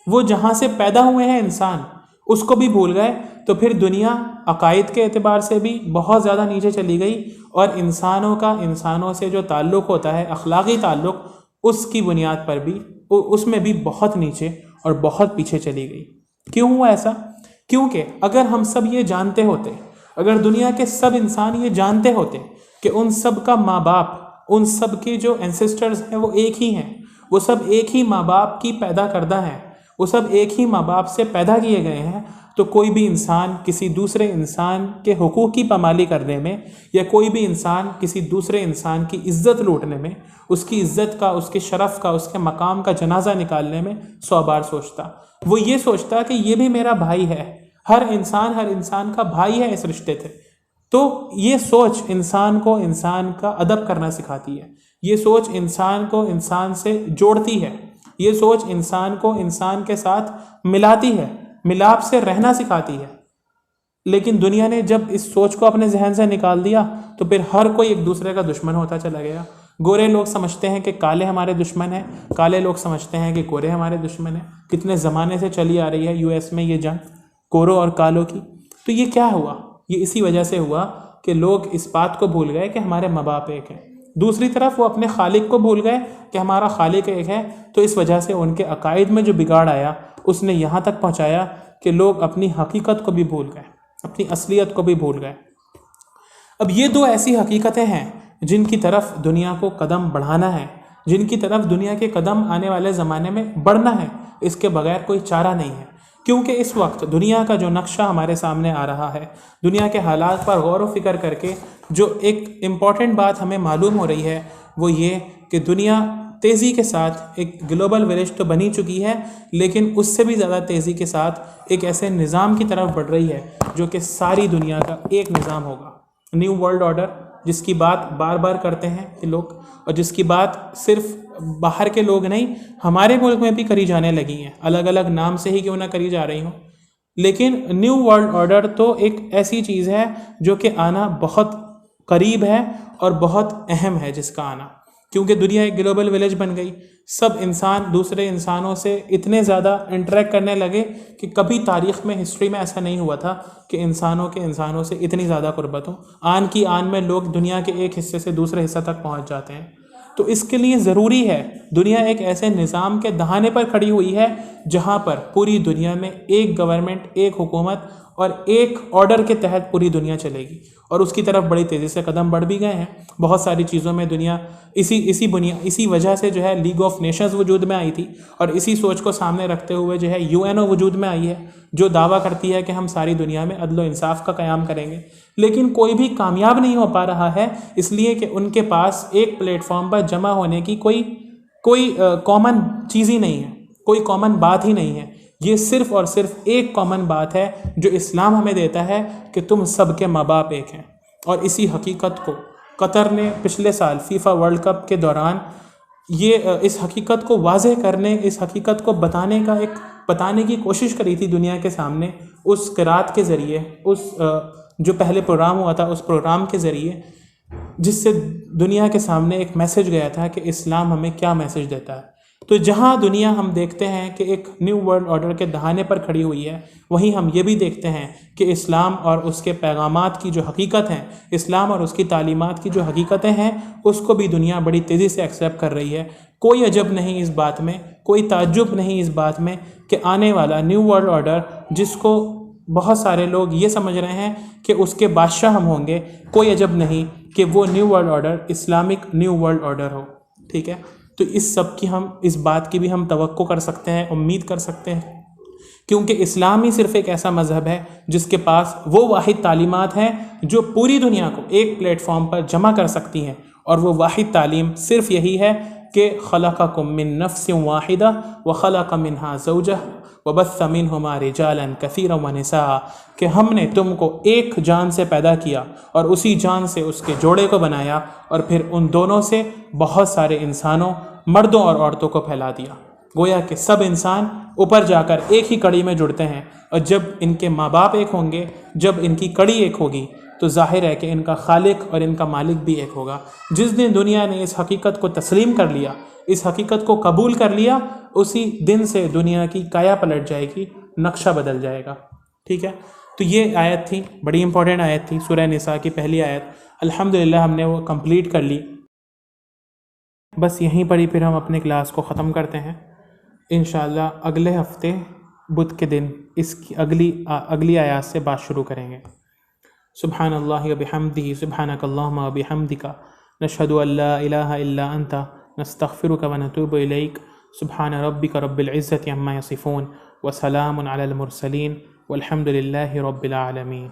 وہ جہاں سے پیدا ہوئے ہیں انسان اس کو بھی بھول گئے، تو پھر دنیا عقائد کے اعتبار سے بھی بہت زیادہ نیچے چلی گئی، اور انسانوں کا انسانوں سے جو تعلق ہوتا ہے، اخلاقی تعلق، اس کی بنیاد پر بھی، اس میں بھی بہت نیچے اور بہت پیچھے چلی گئی۔ کیوں ہوا ایسا؟ کیونکہ اگر ہم سب یہ جانتے ہوتے، اگر دنیا کے سب انسان یہ جانتے ہوتے کہ ان سب کا ماں باپ، ان سب کے جو اینسسٹرز ہیں وہ ایک ہی ہیں، وہ سب ایک ہی ماں باپ کی پیدا کردہ ہیں، وہ سب ایک ہی ماں باپ سے پیدا کیے گئے ہیں، تو کوئی بھی انسان کسی دوسرے انسان کے حقوق کی پامالی کرنے میں، یا کوئی بھی انسان کسی دوسرے انسان کی عزت لوٹنے میں، اس کی عزت کا، اس کے شرف کا، اس کے مقام کا جنازہ نکالنے میں 100 بار سوچتا۔ وہ یہ سوچتا کہ یہ بھی میرا بھائی ہے، ہر انسان کا بھائی ہے اس رشتے سے۔ تو یہ سوچ انسان کو انسان کا ادب کرنا سکھاتی ہے، یہ سوچ انسان کو انسان سے جوڑتی ہے، یہ سوچ انسان کو انسان کے ساتھ ملاتی ہے، ملاپ سے رہنا سکھاتی ہے۔ لیکن دنیا نے جب اس سوچ کو اپنے ذہن سے نکال دیا تو پھر ہر کوئی ایک دوسرے کا دشمن ہوتا چلا گیا، گورے لوگ سمجھتے ہیں کہ کالے ہمارے دشمن ہیں، کالے لوگ سمجھتے ہیں کہ گورے ہمارے دشمن ہیں. کتنے زمانے سے چلی آ رہی ہے یو ایس میں یہ جنگ گوروں اور کالوں کی. تو یہ کیا ہوا؟ یہ اسی وجہ سے ہوا کہ لوگ اس بات کو بھول گئے کہ ہمارے ماں باپ ایک ہیں. دوسری طرف وہ اپنے خالق کو بھول گئے کہ ہمارا خالق ایک ہے. تو اس وجہ سے ان کے عقائد میں جو بگاڑ آیا اس نے یہاں تک پہنچایا کہ لوگ اپنی حقیقت کو بھی بھول گئے، اپنی اصلیت کو بھی بھول گئے. اب یہ دو ایسی حقیقتیں ہیں جن کی طرف دنیا کو قدم بڑھانا ہے، جن کی طرف دنیا کے قدم آنے والے زمانے میں بڑھنا ہے. اس کے بغیر کوئی چارہ نہیں ہے، کیونکہ اس وقت دنیا کا جو نقشہ ہمارے سامنے آ رہا ہے، دنیا کے حالات پر غور و فکر کر کے جو ایک امپورٹنٹ بات ہمیں معلوم ہو رہی ہے وہ یہ کہ دنیا تیزی کے ساتھ ایک گلوبل ولیج تو بنی چکی ہے، لیکن اس سے بھی زیادہ تیزی کے ساتھ ایک ایسے نظام کی طرف بڑھ رہی ہے جو کہ ساری دنیا کا ایک نظام ہوگا. نیو ورلڈ آرڈر، جس کی بات بار بار کرتے ہیں یہ لوگ، اور جس کی بات صرف باہر کے لوگ نہیں ہمارے ملک میں بھی کری جانے لگی ہیں، الگ الگ نام سے ہی کیوں نہ کری جا رہی ہوں. لیکن نیو ورلڈ آرڈر تو ایک ایسی چیز ہے جو کہ آنا بہت قریب ہے اور بہت اہم ہے جس کا آنا، کیونکہ دنیا ایک گلوبل ولیج بن گئی. سب انسان دوسرے انسانوں سے اتنے زیادہ انٹریکٹ کرنے لگے کہ کبھی تاریخ میں ہسٹری میں ایسا نہیں ہوا تھا کہ انسانوں سے اتنی زیادہ قربت ہو. آن کی آن میں لوگ دنیا کے ایک حصے سے دوسرے حصہ تک پہنچ جاتے ہیں. تو اس کے لیے ضروری ہے، دنیا ایک ایسے نظام کے دہانے پر کھڑی ہوئی ہے جہاں پر پوری دنیا میں ایک گورنمنٹ، ایک حکومت اور ایک آرڈر کے تحت پوری دنیا چلے گی، اور اس کی طرف بڑی تیزی سے قدم بڑھ بھی گئے ہیں. بہت ساری چیزوں میں دنیا اسی وجہ سے جو ہے لیگ آف نیشنز وجود میں آئی تھی، اور اسی سوچ کو سامنے رکھتے ہوئے جو ہے یو این او وجود میں آئی ہے، جو دعویٰ کرتی ہے کہ ہم ساری دنیا میں عدل و انصاف کا قیام کریں گے. لیکن کوئی بھی کامیاب نہیں ہو پا رہا ہے، اس لیے کہ ان کے پاس ایک پلیٹ فارم پر جمع ہونے کی کوئی کامن چیز ہی نہیں ہے، کوئی کامن بات ہی نہیں ہے. یہ صرف اور صرف ایک کامن بات ہے جو اسلام ہمیں دیتا ہے کہ تم سب کے ماں باپ ایک ہیں. اور اسی حقیقت کو قطر نے پچھلے سال فیفا ورلڈ کپ کے دوران اس حقیقت کو واضح کرنے، اس حقیقت کو بتانے کی کوشش کری تھی دنیا کے سامنے، اس قرات کے ذریعے، اس جو پہلے پروگرام ہوا تھا اس پروگرام کے ذریعے، جس سے دنیا کے سامنے ایک میسج گیا تھا کہ اسلام ہمیں کیا میسج دیتا ہے. تو جہاں دنیا ہم دیکھتے ہیں کہ ایک نیو ورلڈ آرڈر کے دہانے پر کھڑی ہوئی ہے، وہیں ہم یہ بھی دیکھتے ہیں کہ اسلام اور اس کے پیغامات کی جو حقیقت ہیں، اسلام اور اس کی تعلیمات کی جو حقیقتیں ہیں، اس کو بھی دنیا بڑی تیزی سے ایکسیپٹ کر رہی ہے. کوئی عجب نہیں اس بات میں، کوئی تعجب نہیں اس بات میں کہ آنے والا نیو ورلڈ آرڈر، جس کو بہت سارے لوگ یہ سمجھ رہے ہیں کہ اس کے بادشاہ ہم ہوں گے، کوئی عجب نہیں کہ وہ new world order Islamic new world order ہو. ٹھیک ہے، تو اس بات کی بھی ہم توقع کر سکتے ہیں، امید کر سکتے ہیں، کیونکہ اسلام ہی صرف ایک ایسا مذہب ہے جس کے پاس وہ واحد تعلیمات ہیں جو پوری دنیا کو ایک پلیٹ فارم پر جمع کر سکتی ہیں. اور وہ واحد تعلیم صرف یہی ہے کہ خلقکم من نفس واحدہ وخلق منہا زوجہ وبث منہما رجالا کثیرا ونساء، کہ ہم نے تم کو ایک جان سے پیدا کیا اور اسی جان سے اس کے جوڑے کو بنایا، اور پھر ان دونوں سے بہت سارے انسانوں، مردوں اور عورتوں کو پھیلا دیا. گویا کہ سب انسان اوپر جا کر ایک ہی کڑی میں جڑتے ہیں، اور جب ان کے ماں باپ ایک ہوں گے، جب ان کی کڑی ایک ہوگی، تو ظاہر ہے کہ ان کا خالق اور ان کا مالک بھی ایک ہوگا. جس دن دنیا نے اس حقیقت کو تسلیم کر لیا، اس حقیقت کو قبول کر لیا، اسی دن سے دنیا کی کایا پلٹ جائے گی، نقشہ بدل جائے گا. ٹھیک ہے، تو یہ آیت تھی، بڑی امپورٹنٹ آیت تھی، سورہ نساء کی پہلی آیت. الحمدللہ ہم نے وہ کمپلیٹ کر لی. بس یہیں پر ہی پھر ہم اپنے کلاس کو ختم کرتے ہیں. انشاءاللہ اگلے ہفتے بدھ کے دن اس کی اگلی آیات سے بات شروع کریں گے. سبحان اللہ و بحمدہ، سبحانک اللہم و بحمدک، نشہد ان لا الہ الا انت، نستغفرک و نتوب الیک. سبحان ربک رب العزت عما یصفون، وسلام علی المرسلین، والحمد للہ رب العالمین.